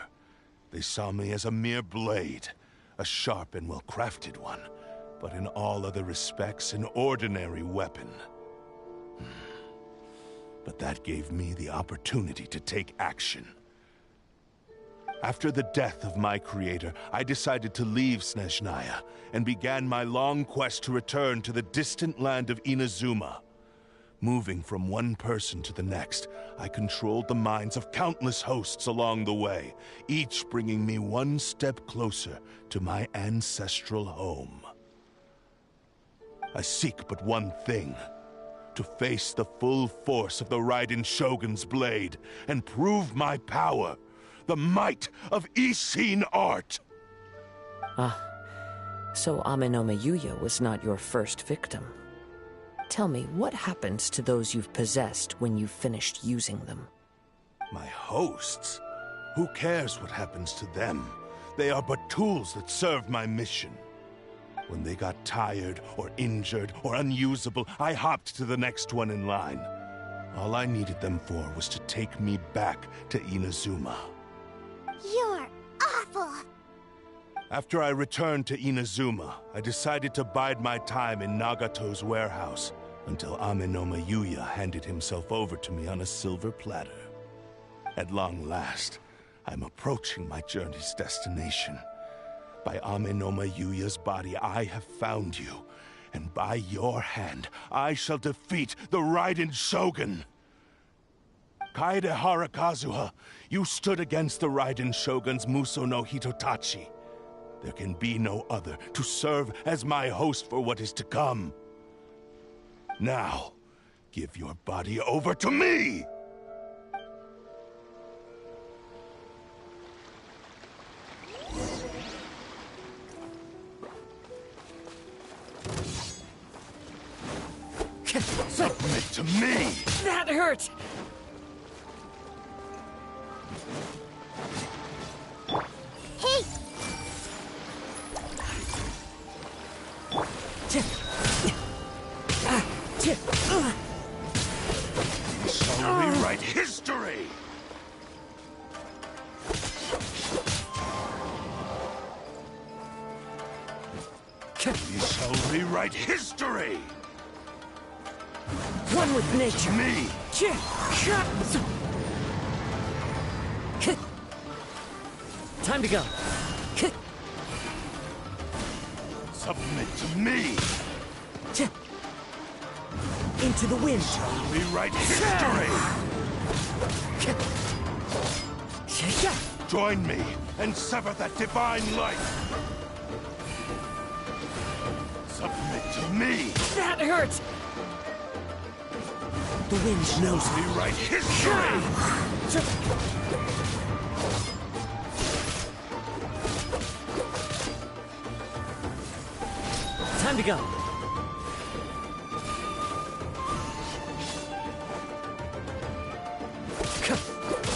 They saw me as a mere blade, a sharp and well-crafted one, but in all other respects an ordinary weapon. But that gave me the opportunity to take action. After the death of my creator, I decided to leave Snezhnaya and began my long quest to return to the distant land of Inazuma. Moving from one person to the next, I controlled the minds of countless hosts along the way, each bringing me one step closer to my ancestral home. I seek but one thing: to face the full force of the Raiden Shogun's blade and prove my power. The might of Ishin art! So Amenoma Yuya was not your first victim. Tell me, what happens to those you've possessed when you've finished using them? My hosts? Who cares what happens to them? They are but tools that serve my mission. When they got tired, or injured, or unusable, I hopped to the next one in line. All I needed them for was to take me back to Inazuma. You're awful! After I returned to Inazuma, I decided to bide my time in Nagato's warehouse until Amenoma Yuya handed himself over to me on a silver platter. At long last, I'm approaching my journey's destination. By Amenoma Yuya's body, I have found you, and by your hand, I shall defeat the Raiden Shogun! Kaedehara Kazuha, you stood against the Raiden Shogun's Muso no Hitotachi. There can be no other to serve as my host for what is to come. Now, give your body over to me! Submit to me! That hurt! Hey! We shall rewrite history! We shall rewrite history! One with nature. Me! Time to go. Submit to me! Into the wind. Shall rewrite history! Join me and sever that divine light! Submit to me! That hurt! The wind knows me. Rewrite history! Time to go.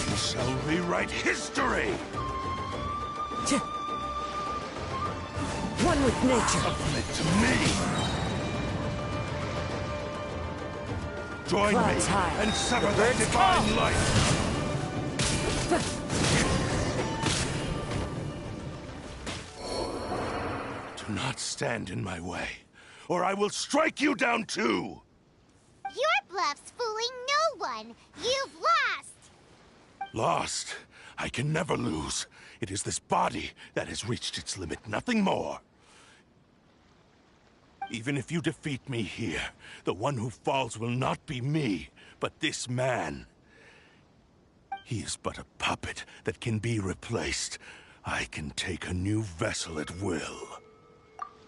We shall rewrite history! One with nature. Submit to me! Join Clouds me high. and sever The the birds divine call. light! Do not stand in my way, or I will strike you down too! Your bluff's fooling no one. You've lost. Lost? I can never lose. It is this body that has reached its limit, nothing more. Even if you defeat me here, the one who falls will not be me, but this man. He is but a puppet that can be replaced. I can take a new vessel at will.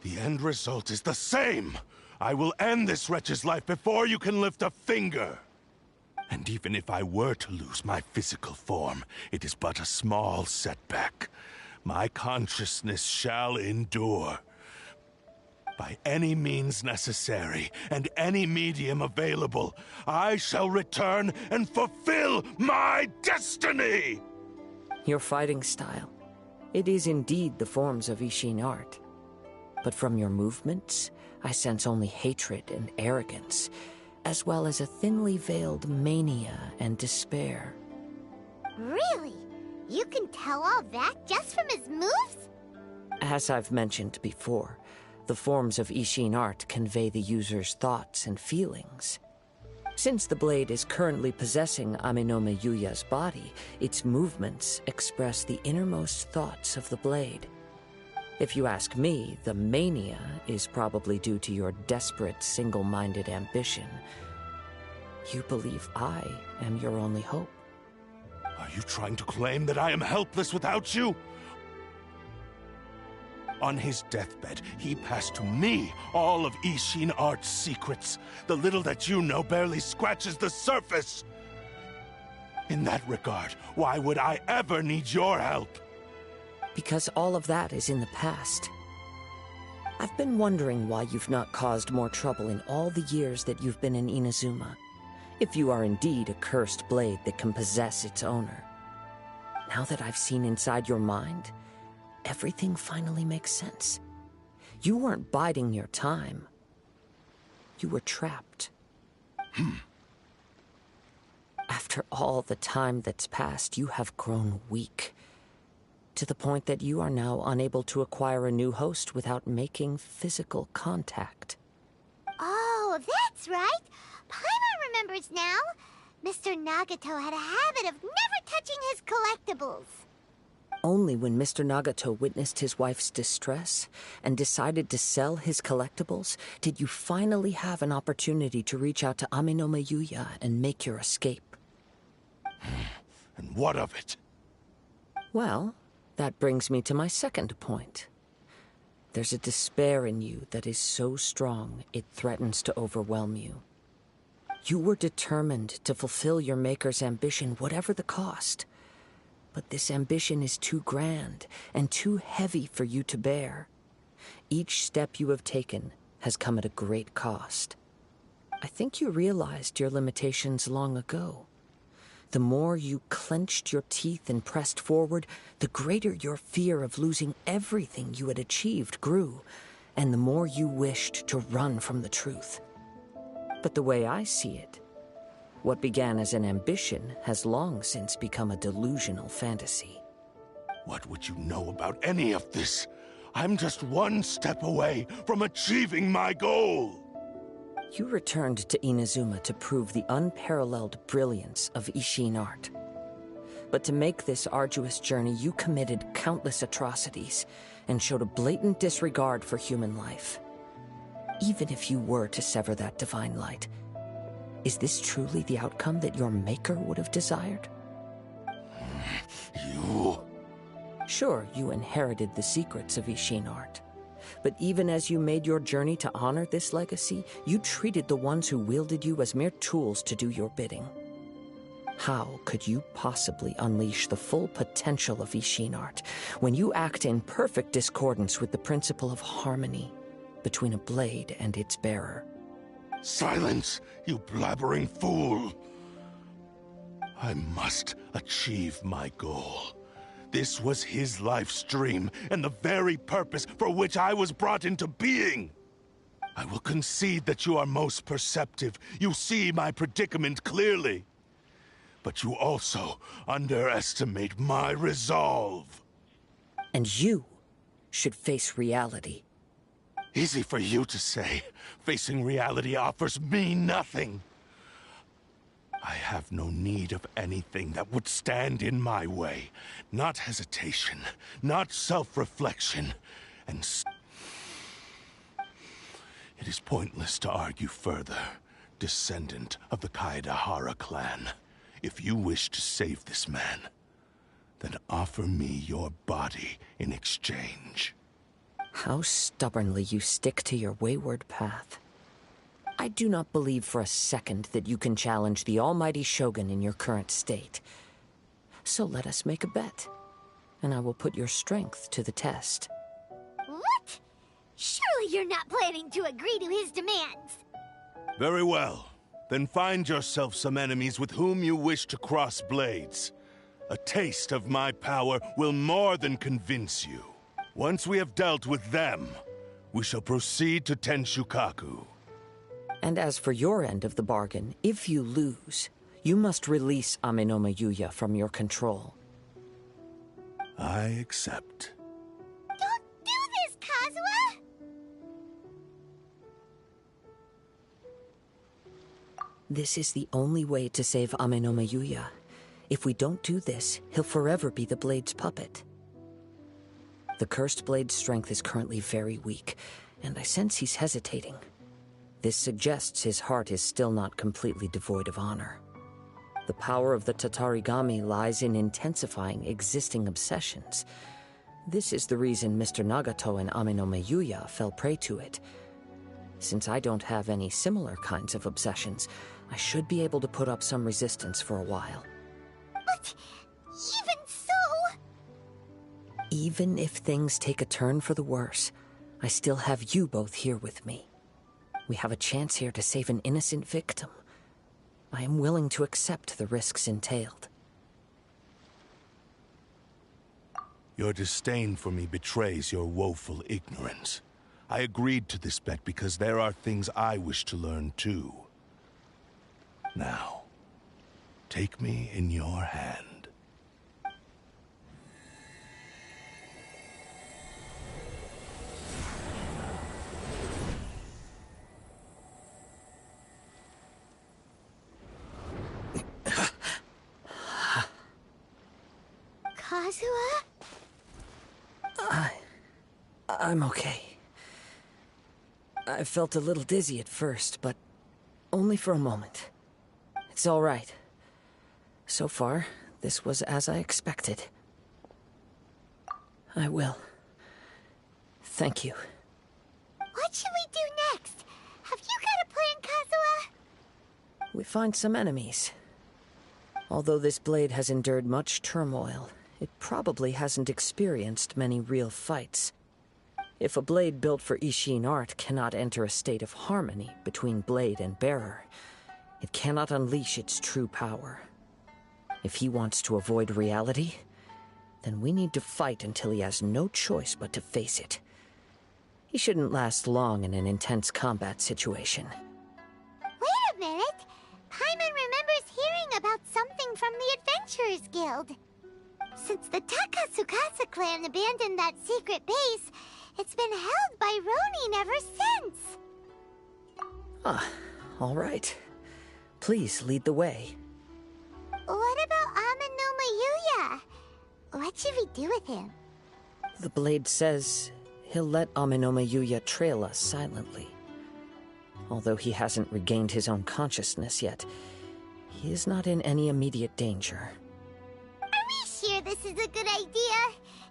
The end result is the same! I will end this wretch's life before you can lift a finger! And even if I were to lose my physical form, it is but a small setback. My consciousness shall endure. By any means necessary, and any medium available, I shall return and fulfill my destiny! Your fighting style. It is indeed the forms of Ishin art. But from your movements, I sense only hatred and arrogance, as well as a thinly veiled mania and despair. Really? You can tell all that just from his moves? As I've mentioned before, the forms of Ishin art convey the user's thoughts and feelings. Since the blade is currently possessing Amenome Yuya's body, its movements express the innermost thoughts of the blade. If you ask me, the mania is probably due to your desperate, single-minded ambition. You believe I am your only hope. Are you trying to claim that I am helpless without you? On his deathbed, he passed to me all of Ishin art's secrets. The little that you know barely scratches the surface. In that regard, why would I ever need your help? Because all of that is in the past. I've been wondering why you've not caused more trouble in all the years that you've been in Inazuma. If you are indeed a cursed blade that can possess its owner. Now that I've seen inside your mind, everything finally makes sense. You weren't biding your time. You were trapped. After all the time that's passed, you have grown weak. To the point that you are now unable to acquire a new host without making physical contact. Oh, that's right. Paimon remembers now. Mr. Nagato had a habit of never touching his collectibles. Only when Mr. Nagato witnessed his wife's distress and decided to sell his collectibles did you finally have an opportunity to reach out to Amenome Yuya and make your escape. And what of it? Well, that brings me to my second point. There's a despair in you that is so strong it threatens to overwhelm you. You were determined to fulfill your maker's ambition, whatever the cost. But this ambition is too grand and too heavy for you to bear. Each step you have taken has come at a great cost. I think you realized your limitations long ago. The more you clenched your teeth and pressed forward, the greater your fear of losing everything you had achieved grew, and the more you wished to run from the truth. But the way I see it, what began as an ambition has long since become a delusional fantasy. What would you know about any of this? I'm just one step away from achieving my goal! You returned to Inazuma to prove the unparalleled brilliance of Ishin art. But to make this arduous journey, you committed countless atrocities and showed a blatant disregard for human life. Even if you were to sever that divine light, is this truly the outcome that your maker would have desired? You... Sure, you inherited the secrets of Ishin art. But even as you made your journey to honor this legacy, you treated the ones who wielded you as mere tools to do your bidding. How could you possibly unleash the full potential of Ishin art when you act in perfect discordance with the principle of harmony between a blade and its bearer? Silence, you blabbering fool! I must achieve my goal. This was his life's dream, and the very purpose for which I was brought into being. I will concede that you are most perceptive. You see my predicament clearly. But you also underestimate my resolve. And you should face reality. Easy for you to say. Facing reality offers me nothing. I have no need of anything that would stand in my way. Not hesitation, not self-reflection, and it is pointless to argue further, descendant of the Kaedehara clan. If you wish to save this man, then offer me your body in exchange. How stubbornly you stick to your wayward path. I do not believe for a second that you can challenge the almighty Shogun in your current state. So let us make a bet, and I will put your strength to the test. What? Surely you're not planning to agree to his demands. Very well. Then find yourself some enemies with whom you wish to cross blades. A taste of my power will more than convince you. Once we have dealt with them, we shall proceed to Tenshukaku. And as for your end of the bargain, if you lose, you must release Amenoma Yuya from your control. I accept. Don't do this, Kazuha! This is the only way to save Amenoma Yuya. If we don't do this, he'll forever be the Blade's puppet. The Cursed Blade's strength is currently very weak, and I sense he's hesitating. This suggests his heart is still not completely devoid of honor. The power of the Tatarigami lies in intensifying existing obsessions. This is the reason Mr. Nagato and Amenoma Yuya fell prey to it. Since I don't have any similar kinds of obsessions, I should be able to put up some resistance for a while. But even so... Even if things take a turn for the worse, I still have you both here with me. We have a chance here to save an innocent victim. I am willing to accept the risks entailed. Your disdain for me betrays your woeful ignorance. I agreed to this bet because there are things I wish to learn too. Now, take me in your hand. Kazuha? I'm okay. I felt a little dizzy at first, but only for a moment. It's all right. So far, this was as I expected. I will. Thank you. What should we do next? Have you got a plan, Kazuha? We find some enemies. Although this blade has endured much turmoil, it probably hasn't experienced many real fights. If a blade built for Ishin art cannot enter a state of harmony between blade and bearer, it cannot unleash its true power. If he wants to avoid reality, then we need to fight until he has no choice but to face it. He shouldn't last long in an intense combat situation. Wait a minute! Paimon remembers hearing about something from the Adventurers Guild. Since the Takatsukasa clan abandoned that secret base, it's been held by Ronin ever since. Ah, all right. Please lead the way. What about Amenoma Yuya? What should we do with him? The blade says he'll let Amenoma Yuya trail us silently. Although he hasn't regained his own consciousness yet, he is not in any immediate danger. Are we sure this is a good idea?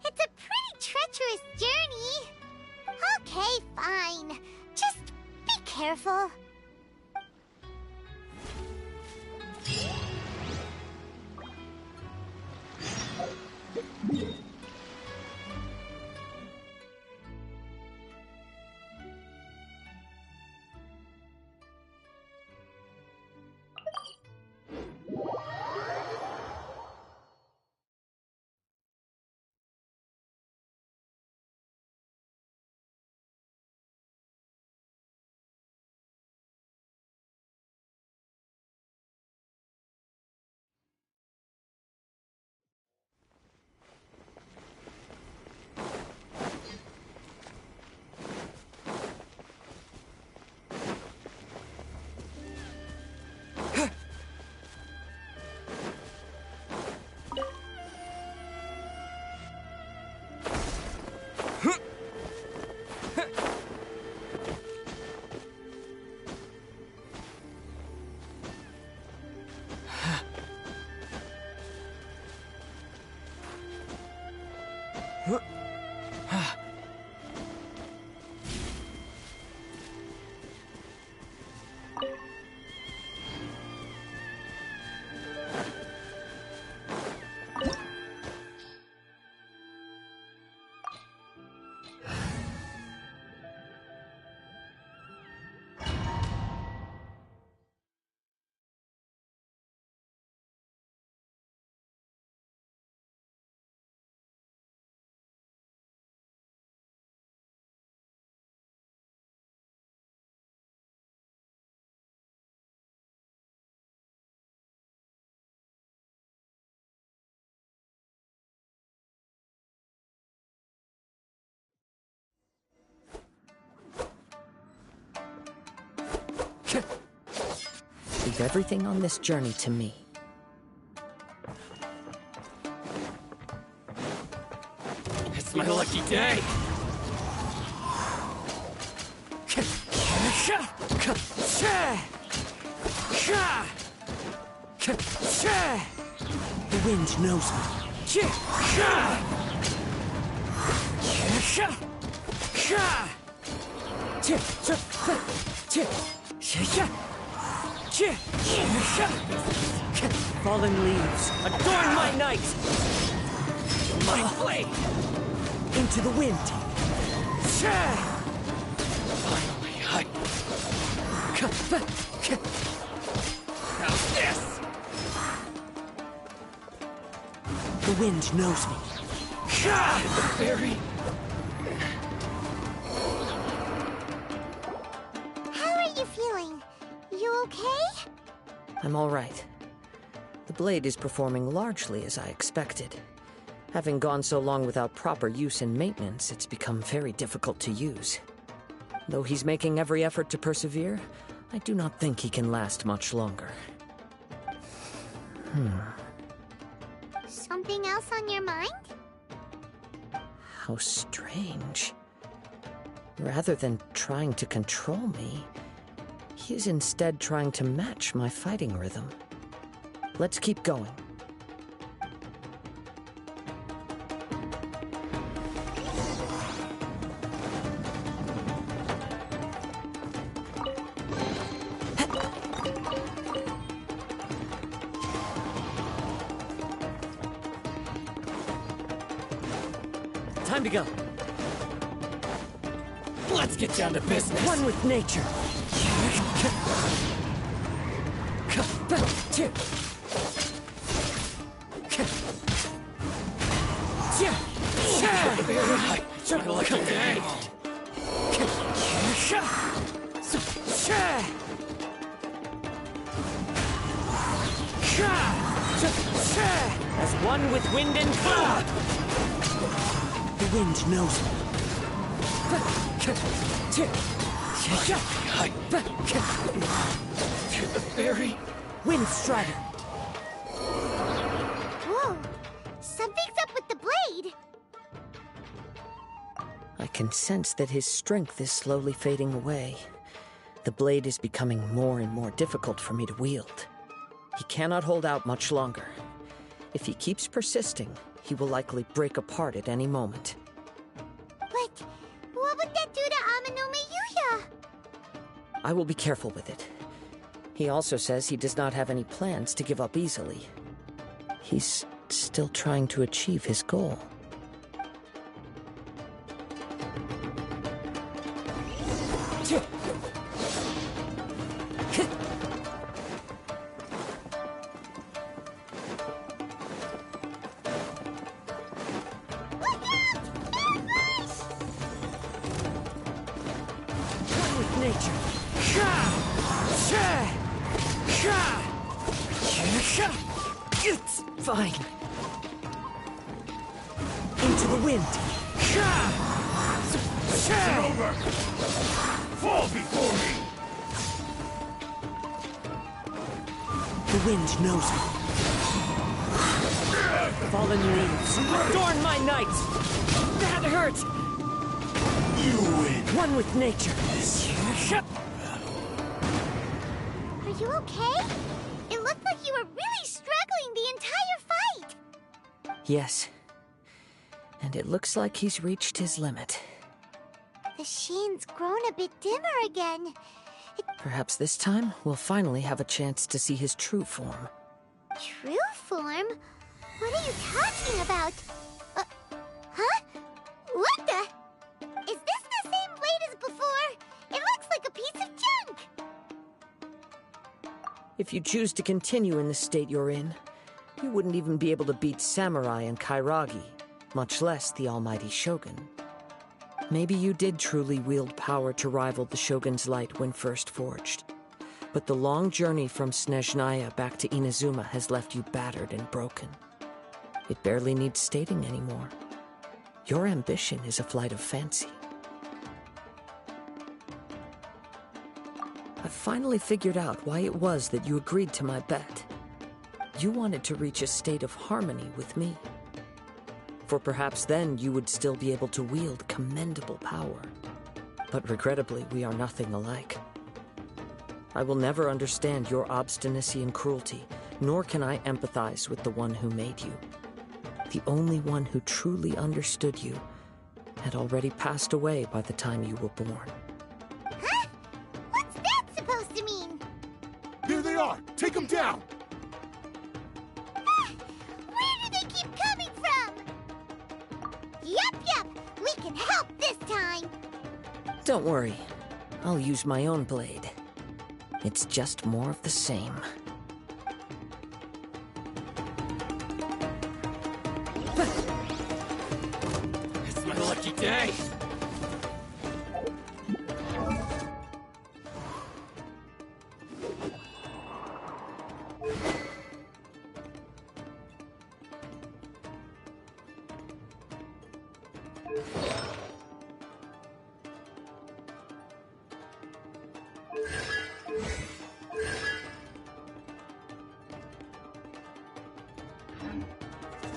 It's a pretty treacherous journey. Okay, fine. Just be careful. Leave everything on this journey to me. It's my lucky day! The wind knows me. Fallen leaves, adorn my night! My blade! Into the wind. Finally, how's this? The wind knows me. Very. How are you feeling? You okay? I'm all right. The blade is performing largely as I expected. Having gone so long without proper use and maintenance, it's become very difficult to use. Though he's making every effort to persevere, I do not think he can last much longer. Something else on your mind? How strange. Rather than trying to control me, he is instead trying to match my fighting rhythm. Let's keep going. Time to go. Let's get down to business. One with nature. It's my lucky day. As one with wind and cloud. The wind knows me. To the very Wind Strider. Whoa! Something's up with the blade! I can sense that his strength is slowly fading away. The blade is becoming more and more difficult for me to wield. He cannot hold out much longer. If he keeps persisting, he will likely break apart at any moment. But what would that do to Ame Yuya? I will be careful with it. He also says he does not have any plans to give up easily. He's still trying to achieve his goal. It's fine. Into the wind. It's over! Fall before me! The wind knows me. fallen leaves. Adorn my night! That hurt! You win! One with nature. Are you okay? It looked like you were really struggling the entire fight! Yes. And it looks like he's reached his limit. The sheen's grown a bit dimmer again. Perhaps this time, we'll finally have a chance to see his true form. True form? What are you talking about? Huh? What the? Is this the same blade as before? It looks like a piece of junk! If you choose to continue in the state you're in, you wouldn't even be able to beat Samurai and Kairagi, much less the almighty Shogun. Maybe you did truly wield power to rival the Shogun's light when first forged. But the long journey from Snezhnaya back to Inazuma has left you battered and broken. It barely needs stating anymore. Your ambition is a flight of fancy. I've finally figured out why it was that you agreed to my bet. You wanted to reach a state of harmony with me. For perhaps then you would still be able to wield commendable power. But regrettably, we are nothing alike. I will never understand your obstinacy and cruelty, nor can I empathize with the one who made you. The only one who truly understood you had already passed away by the time you were born. Huh? What's that supposed to mean? Here they are! Take them down! Where do they keep coming from? Yup, we can help this time. Don't worry. I'll use my own blade. It's just more of the same. It's my lucky day!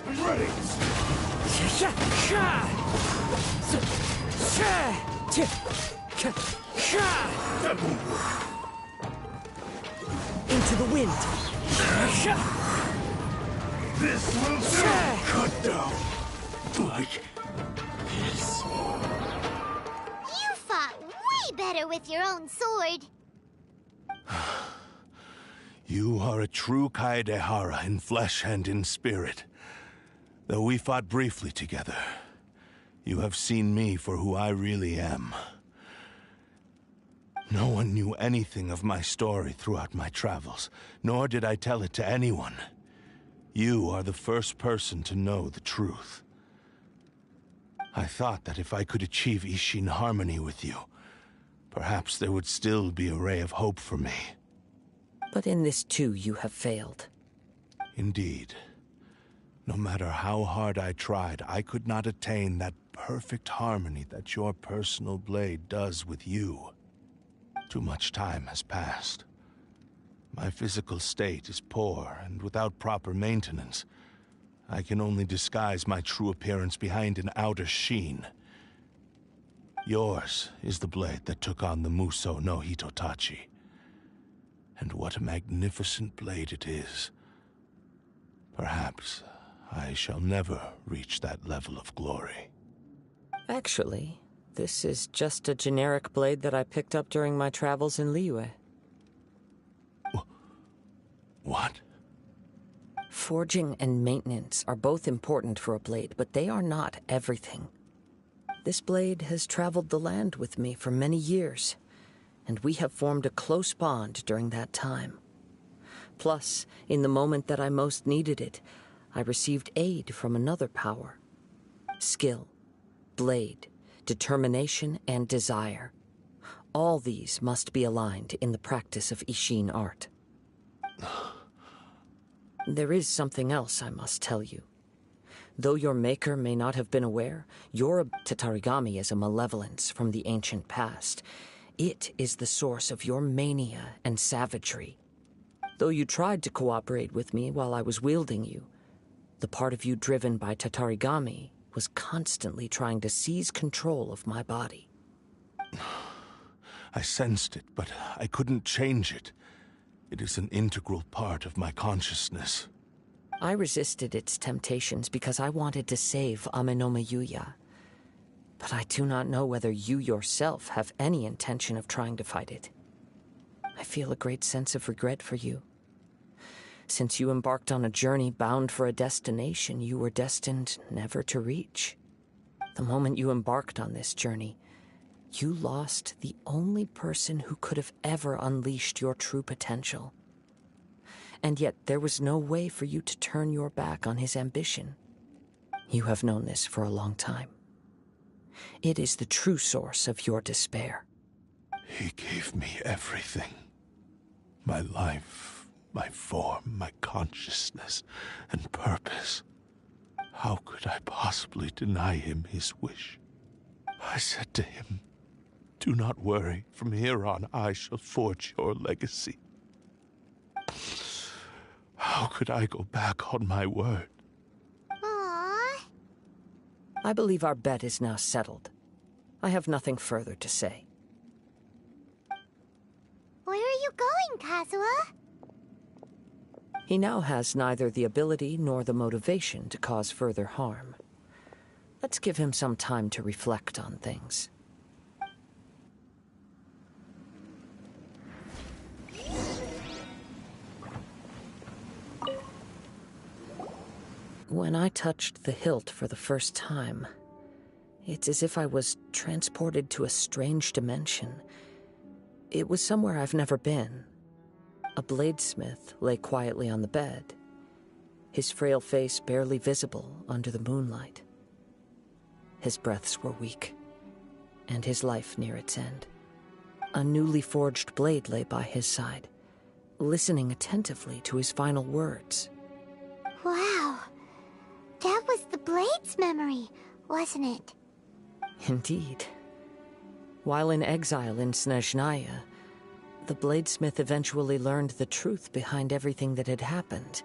I'm ready! Into the wind! This will do! Cut down! Like this. You fought way better with your own sword. You are a true Kaedehara in flesh and in spirit. Though we fought briefly together, you have seen me for who I really am. No one knew anything of my story throughout my travels, nor did I tell it to anyone. You are the first person to know the truth. I thought that if I could achieve Ishin harmony with you, perhaps there would still be a ray of hope for me. But in this too, you have failed. Indeed. No matter how hard I tried, I could not attain that perfect harmony that your personal blade does with you. Too much time has passed. My physical state is poor, and without proper maintenance, I can only disguise my true appearance behind an outer sheen. Yours is the blade that took on the Muso no Hitotachi. And what a magnificent blade it is. Perhaps I shall never reach that level of glory. Actually, this is just a generic blade that I picked up during my travels in Liyue. What? Forging and maintenance are both important for a blade, but they are not everything. This blade has traveled the land with me for many years, and we have formed a close bond during that time. Plus, in the moment that I most needed it, I received aid from another power. Skill, blade, determination, and desire. All these must be aligned in the practice of Ishin art. There is something else I must tell you. Though your maker may not have been aware, your Tatarigami is a malevolence from the ancient past. It is the source of your mania and savagery. Though you tried to cooperate with me while I was wielding you, the part of you driven by Tatarigami was constantly trying to seize control of my body. I sensed it, but I couldn't change it. It is an integral part of my consciousness. I resisted its temptations because I wanted to save Amenoma Yuya. But I do not know whether you yourself have any intention of trying to fight it. I feel a great sense of regret for you. Since you embarked on a journey bound for a destination you were destined never to reach. The moment you embarked on this journey, you lost the only person who could have ever unleashed your true potential. And yet there was no way for you to turn your back on his ambition. You have known this for a long time. It is the true source of your despair. He gave me everything. My life, my form, my consciousness, and purpose. How could I possibly deny him his wish? I said to him, Do not worry. From here on, I shall forge your legacy. How could I go back on my word? Aww. I believe our bet is now settled. I have nothing further to say. Where are you going, Kazuha? He now has neither the ability nor the motivation to cause further harm. Let's give him some time to reflect on things. When I touched the hilt for the first time, it's as if I was transported to a strange dimension. It was somewhere I've never been. A bladesmith lay quietly on the bed, his frail face barely visible under the moonlight. His breaths were weak, and his life near its end. A newly forged blade lay by his side, listening attentively to his final words. Wow. That was the Blade's memory, wasn't it? Indeed. While in exile in Snezhnaya, the bladesmith eventually learned the truth behind everything that had happened.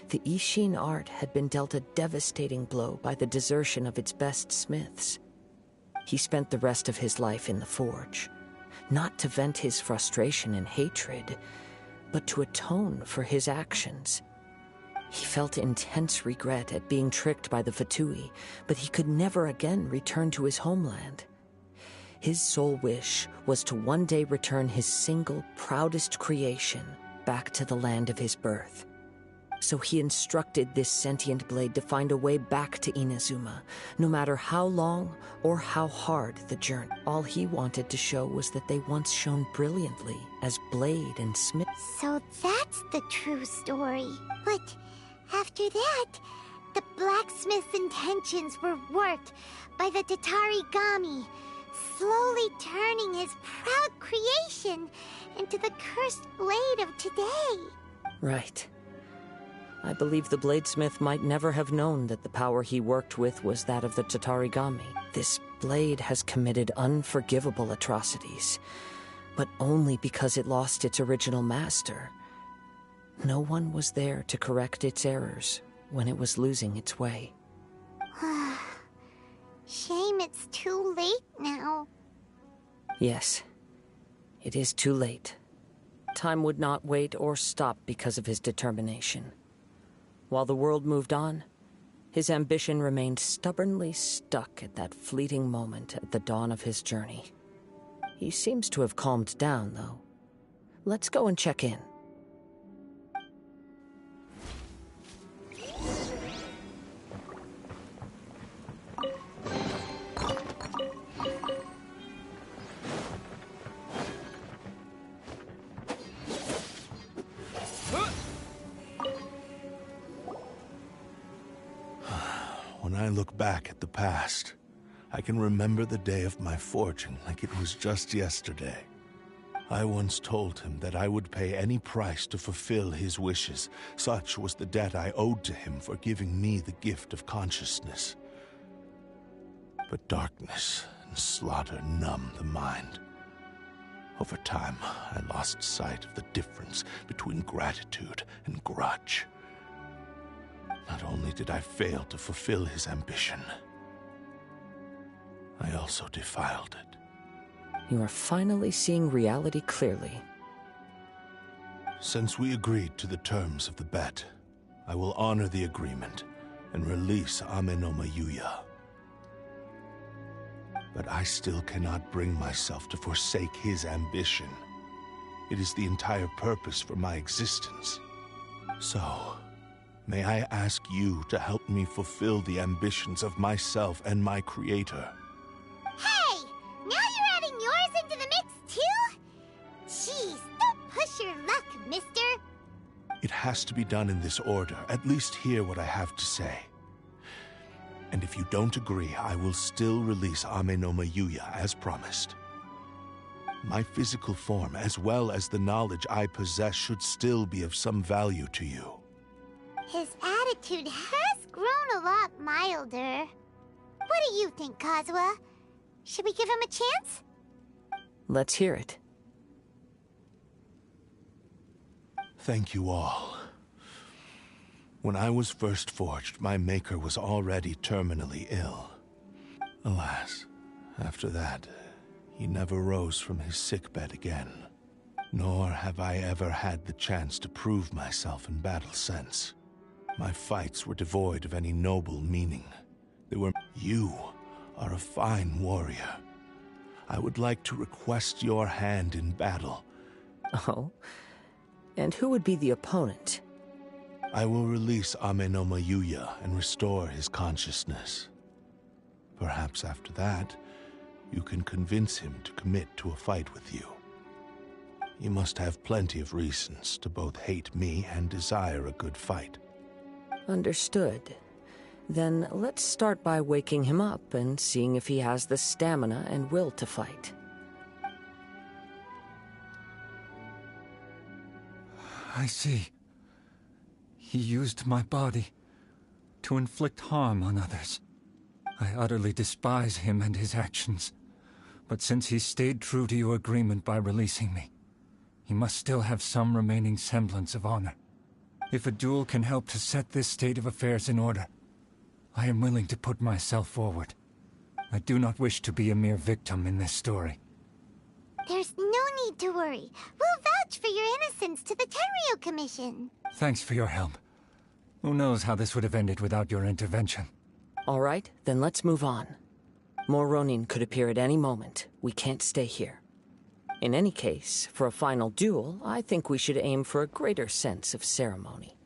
The Ishin art had been dealt a devastating blow by the desertion of its best smiths. He spent the rest of his life in the forge, not to vent his frustration and hatred, but to atone for his actions. He felt intense regret at being tricked by the Fatui, but he could never again return to his homeland. His sole wish was to one day return his single, proudest creation back to the land of his birth. So he instructed this sentient blade to find a way back to Inazuma, no matter how long or how hard the journey. All he wanted to show was that they once shone brilliantly as blade and smith. So that's the true story. But after that, the blacksmith's intentions were worked by the Tatarigami, slowly turning his proud creation into the cursed blade of today. Right. I believe the bladesmith might never have known that the power he worked with was that of the Tatarigami. This blade has committed unforgivable atrocities, but only because it lost its original master. No one was there to correct its errors when it was losing its way. Shame it's too late now. Yes, it is too late. Time would not wait or stop because of his determination. While the world moved on, his ambition remained stubbornly stuck at that fleeting moment at the dawn of his journey. He seems to have calmed down, though. Let's go and check in. When I look back at the past, I can remember the day of my forging like it was just yesterday. I once told him that I would pay any price to fulfill his wishes. Such was the debt I owed to him for giving me the gift of consciousness. But darkness and slaughter numb the mind. Over time, I lost sight of the difference between gratitude and grudge. Not only did I fail to fulfill his ambition, I also defiled it. You are finally seeing reality clearly. Since we agreed to the terms of the bet, I will honor the agreement and release Amenoma Yuya. But I still cannot bring myself to forsake his ambition. It is the entire purpose for my existence. So, may I ask you to help me fulfill the ambitions of myself and my creator? Hey! Now you're adding yours into the mix, too? Jeez, don't push your luck, mister. It has to be done in this order. At least hear what I have to say. And if you don't agree, I will still release Amenoma Yuya as promised. My physical form, as well as the knowledge I possess, should still be of some value to you. His attitude has grown a lot milder. What do you think, Kazuha? Should we give him a chance? Let's hear it. Thank you all. When I was first forged, my maker was already terminally ill. Alas, after that, he never rose from his sickbed again. Nor have I ever had the chance to prove myself in battle since. My fights were devoid of any noble meaning. You are a fine warrior. I would like to request your hand in battle. Oh? And who would be the opponent? I will release Amenoma Yuya and restore his consciousness. Perhaps after that, you can convince him to commit to a fight with you. He must have plenty of reasons to both hate me and desire a good fight. Understood. Then let's start by waking him up and seeing if he has the stamina and will to fight. I see. He used my body to inflict harm on others. I utterly despise him and his actions. But since he stayed true to your agreement by releasing me, he must still have some remaining semblance of honor. If a duel can help to set this state of affairs in order, I am willing to put myself forward. I do not wish to be a mere victim in this story. There's no need to worry. We'll vouch for your innocence to the Tenryu Commission. Thanks for your help. Who knows how this would have ended without your intervention. All right, then let's move on. More Ronin could appear at any moment. We can't stay here. In any case, for a final duel, I think we should aim for a greater sense of ceremony.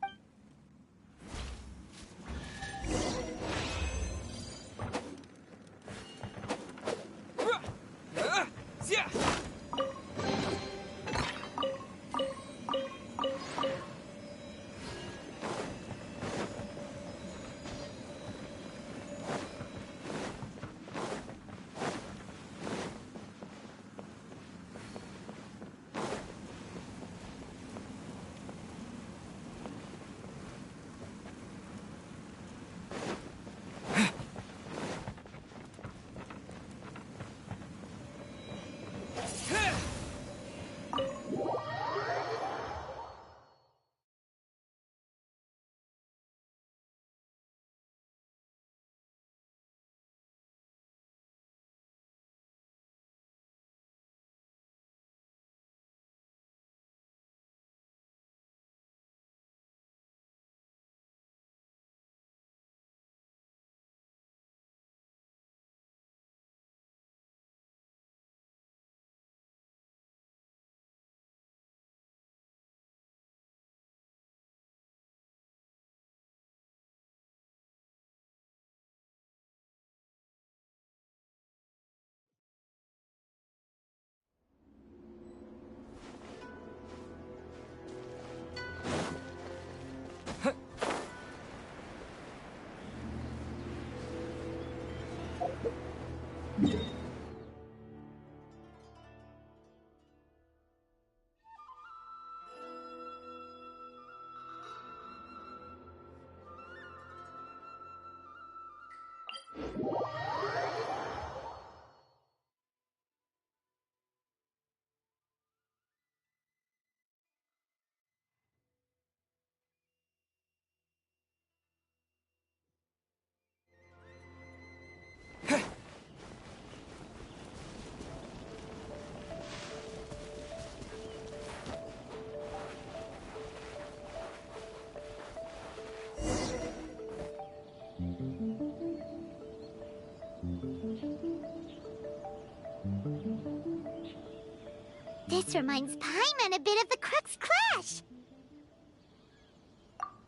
This reminds Paimon a bit of the Crux Clash.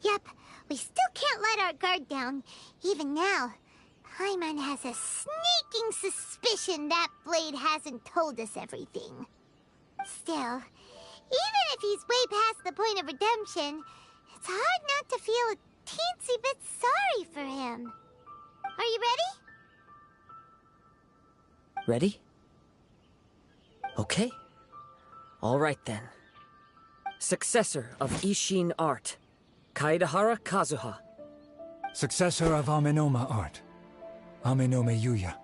Yep, we still can't let our guard down. Even now, Paimon has a sneaking suspicion that Blade hasn't told us everything. Still, even if he's way past the point of redemption, it's hard not to feel a teensy bit sorry for him. Are you ready? Ready? Okay. All right then. Successor of Ishin art, Kaedehara Kazuha. Successor of Amenoma art, Amenoma Yuya.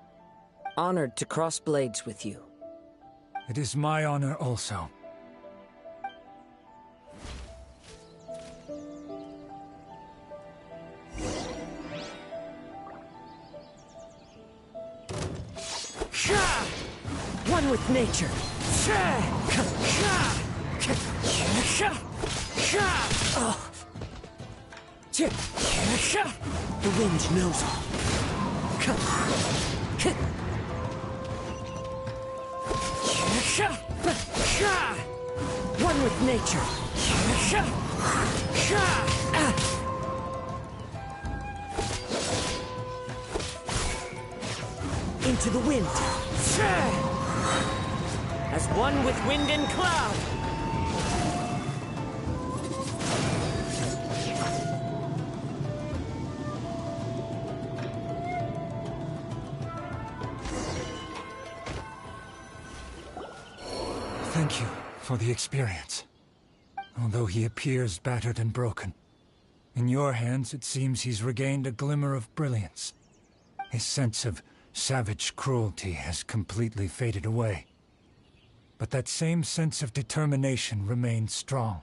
Honored to cross blades with you. It is my honor also. One with nature. The wind knows all. One with nature. Into the wind. As one with wind and cloud. Thank you for the experience. Although he appears battered and broken, in your hands it seems he's regained a glimmer of brilliance. His sense of savage cruelty has completely faded away. But that same sense of determination remains strong.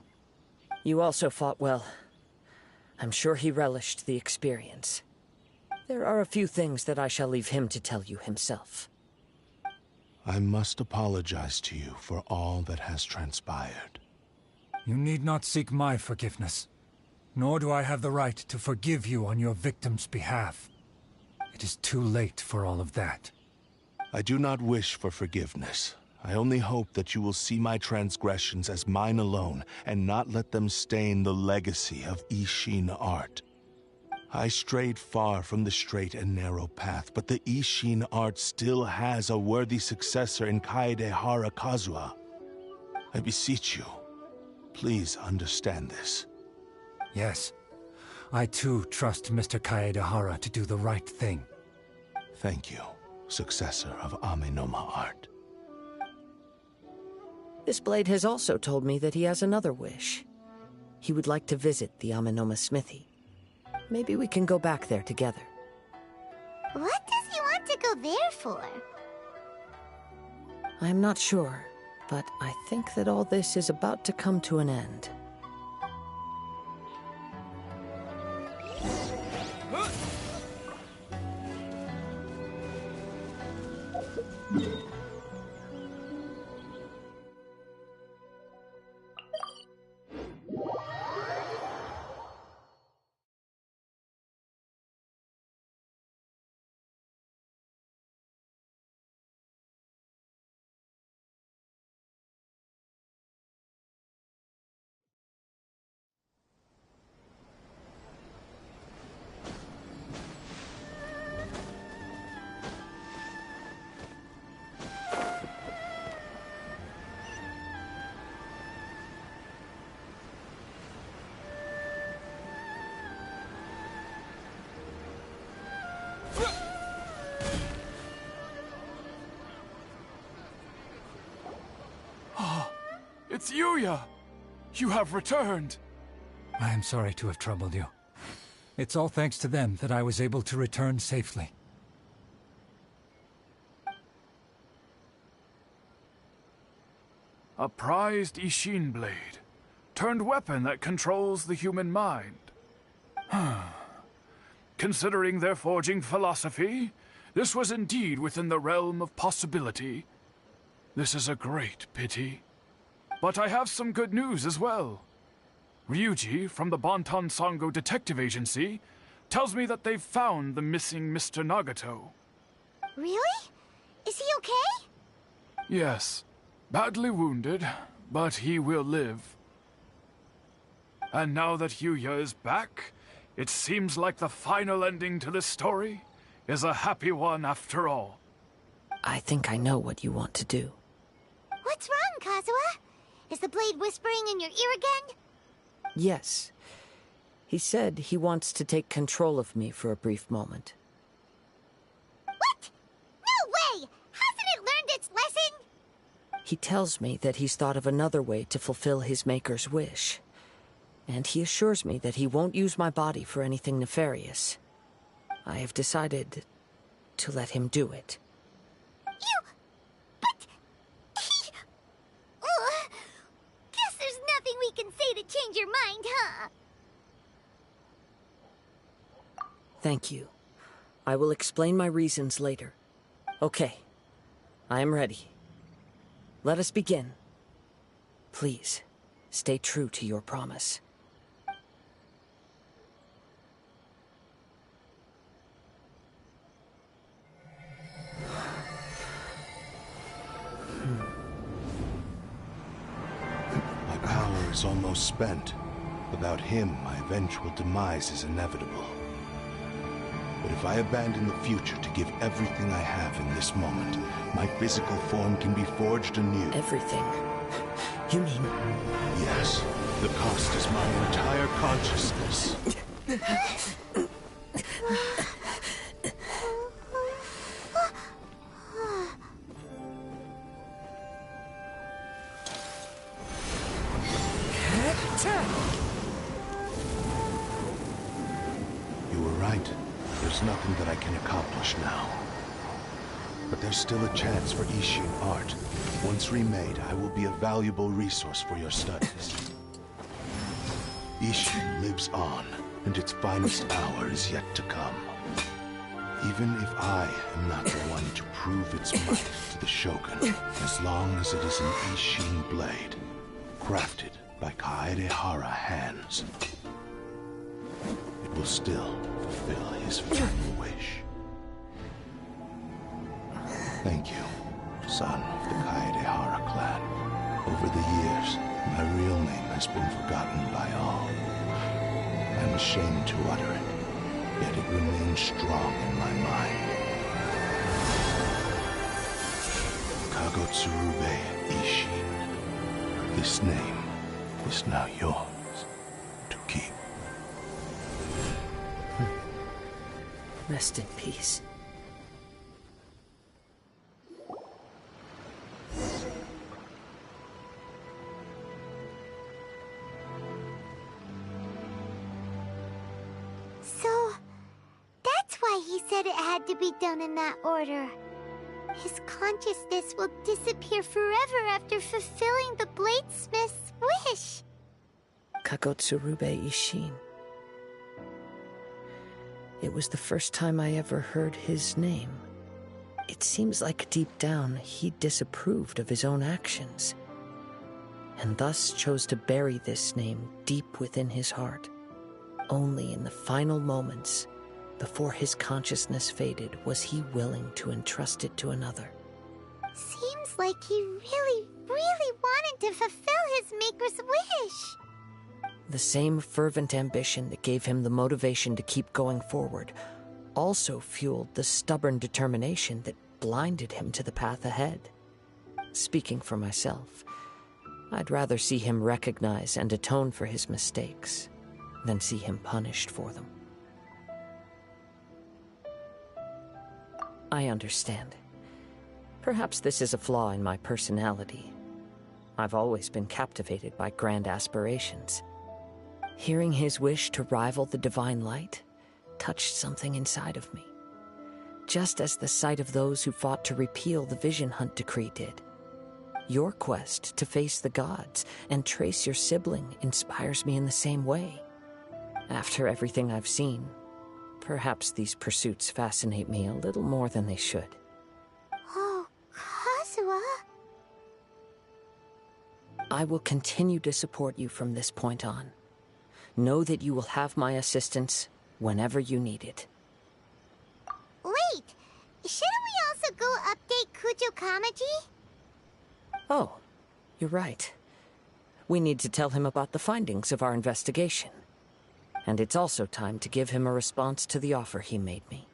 You also fought well. I'm sure he relished the experience. There are a few things that I shall leave him to tell you himself. I must apologize to you for all that has transpired. You need not seek my forgiveness, nor do I have the right to forgive you on your victim's behalf. It is too late for all of that. I do not wish for forgiveness. I only hope that you will see my transgressions as mine alone, and not let them stain the legacy of Ishin art. I strayed far from the straight and narrow path, but the Ishin art still has a worthy successor in Kaedehara Kazuha. I beseech you, please understand this. Yes, I too trust Mr. Kaedehara to do the right thing. Thank you, successor of Amenoma art. This blade has also told me that he has another wish. He would like to visit the Amenoma smithy. Maybe we can go back there together. What does he want to go there for? I'm not sure, but I think that all this is about to come to an end. It's Yuya! You have returned! I am sorry to have troubled you. It's all thanks to them that I was able to return safely. A prized Ishin blade, turned weapon that controls the human mind. Considering their forging philosophy, this was indeed within the realm of possibility. This is a great pity. But I have some good news as well. Ryuji, from the Bantan Sango Detective Agency, tells me that they've found the missing Mr. Nagato. Really? Is he okay? Yes. Badly wounded, but he will live. And now that Yuya is back, it seems like the final ending to this story is a happy one after all. I think I know what you want to do. What's wrong, Kazuha? Is the blade whispering in your ear again? Yes. He said he wants to take control of me for a brief moment. What? No way! Hasn't it learned its lesson? He tells me that he's thought of another way to fulfill his maker's wish. And he assures me that he won't use my body for anything nefarious. I have decided to let him do it. But he mind, huh? Thank you. I will explain my reasons later. Okay. I am ready. Let us begin. Please, stay true to your promise. My power is almost spent. Without him, my eventual demise is inevitable. But if I abandon the future to give everything I have in this moment, my physical form can be forged anew. Everything? You mean... Yes. The cost is my entire consciousness. You were right. There's nothing that I can accomplish now. But there's still a chance for Ishin art. Once remade, I will be a valuable resource for your studies. Ishin lives on, and its finest hour is yet to come. Even if I am not the one to prove its might to the Shogun, as long as it is an Ishin blade, crafted by Kaedehara hands, it will still fulfill his final wish. Thank you, son of the Kaedehara clan. Over the years, my real name has been forgotten by all. I'm ashamed to utter it, yet it remains strong in my mind. Kagotsurube Ishin. This name is now yours to keep. Rest in peace. So, that's why he said it had to be done in that order. His consciousness will disappear forever after fulfilling the bladesmith's wish. Kagotsurube Ishin. It was the first time I ever heard his name. It seems like deep down he disapproved of his own actions, and thus chose to bury this name deep within his heart. Only in the final moments, before his consciousness faded, was he willing to entrust it to another. Seems like he really, really wanted to fulfill his maker's wish. The same fervent ambition that gave him the motivation to keep going forward also fueled the stubborn determination that blinded him to the path ahead. Speaking for myself, I'd rather see him recognize and atone for his mistakes than see him punished for them. I understand. Perhaps this is a flaw in my personality. I've always been captivated by grand aspirations. Hearing his wish to rival the divine light touched something inside of me, just as the sight of those who fought to repeal the Vision Hunt decree did. Your quest to face the gods and trace your sibling inspires me in the same way. After everything I've seen, perhaps these pursuits fascinate me a little more than they should. Oh, Kazuha. I will continue to support you from this point on. Know that you will have my assistance whenever you need it. Wait, shouldn't we also go update Kujo Kamaji? Oh, you're right. We need to tell him about the findings of our investigation. And it's also time to give him a response to the offer he made me.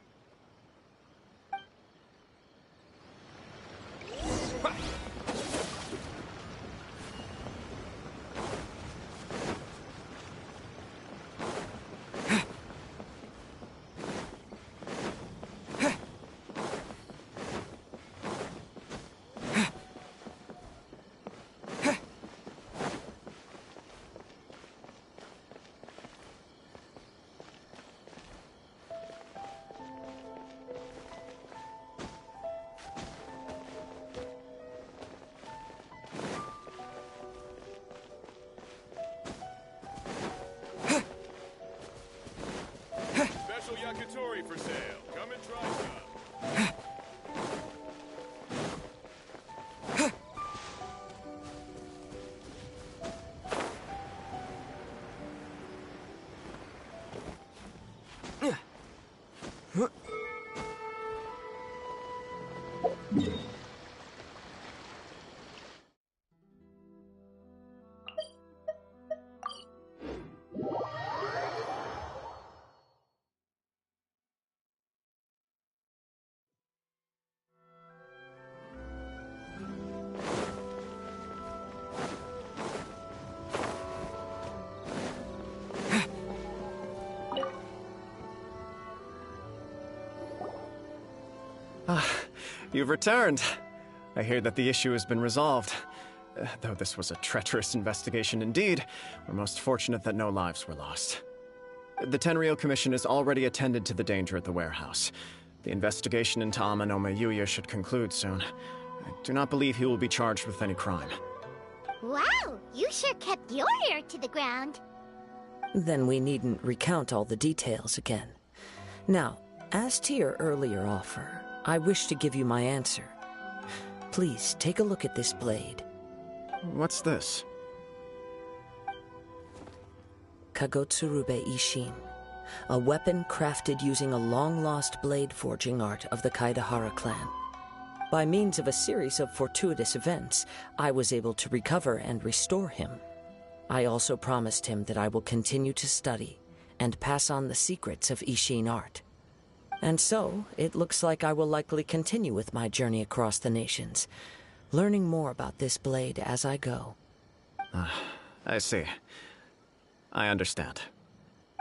You've returned. I hear that the issue has been resolved. Though this was a treacherous investigation indeed, we're most fortunate that no lives were lost. The Tenryou Commission has already attended to the danger at the warehouse. The investigation into Ame no Yuya should conclude soon. I do not believe he will be charged with any crime. Wow, you sure kept your ear to the ground. Then we needn't recount all the details again. Now, as to your earlier offer, I wish to give you my answer. Please take a look at this blade. What's this? Kagotsurube Ishin, a weapon crafted using a long-lost blade forging art of the Kaedehara clan. By means of a series of fortuitous events, I was able to recover and restore him. I also promised him that I will continue to study and pass on the secrets of Ishin art. And so, it looks like I will likely continue with my journey across the nations, learning more about this blade as I go. I see. I understand.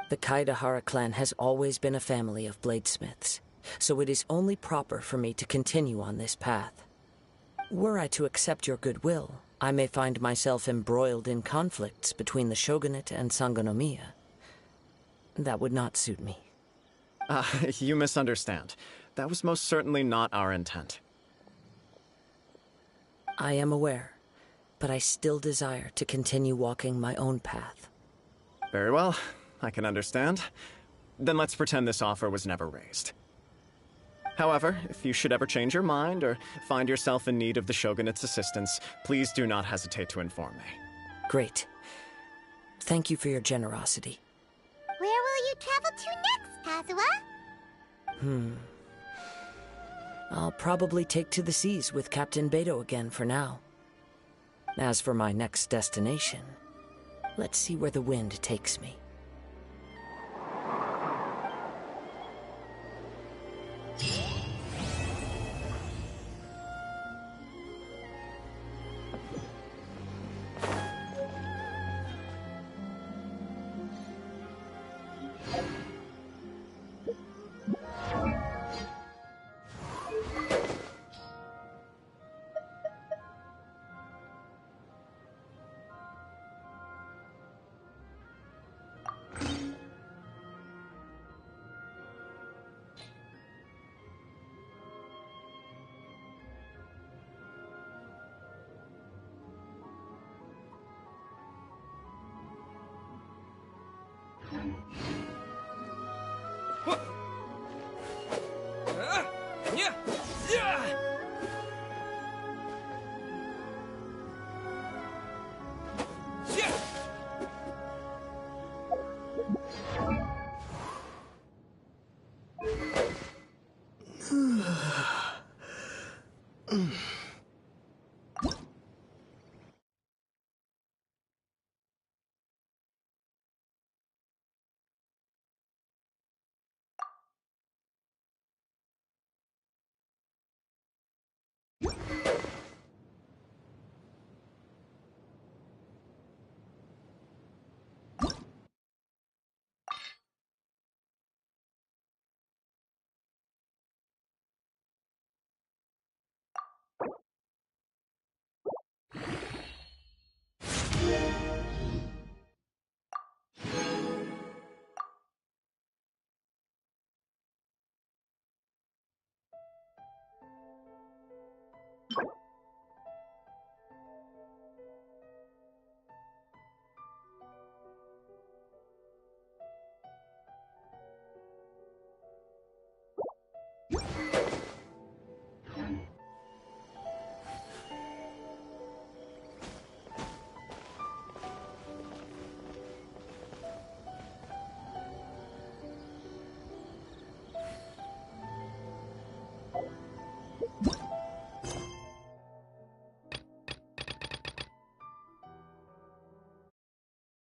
The Kaedehara clan has always been a family of bladesmiths, so it is only proper for me to continue on this path. Were I to accept your goodwill, I may find myself embroiled in conflicts between the shogunate and Sangonomiya. That would not suit me. You misunderstand. That was most certainly not our intent. I am aware, but I still desire to continue walking my own path. Very well, I can understand. Then let's pretend this offer was never raised. However, if you should ever change your mind or find yourself in need of the Shogunate's assistance, please do not hesitate to inform me. Great. Thank you for your generosity. Where will you travel to next, Kazuha? I'll probably take to the seas with Captain Beto again for now. As for my next destination, let's see where the wind takes me.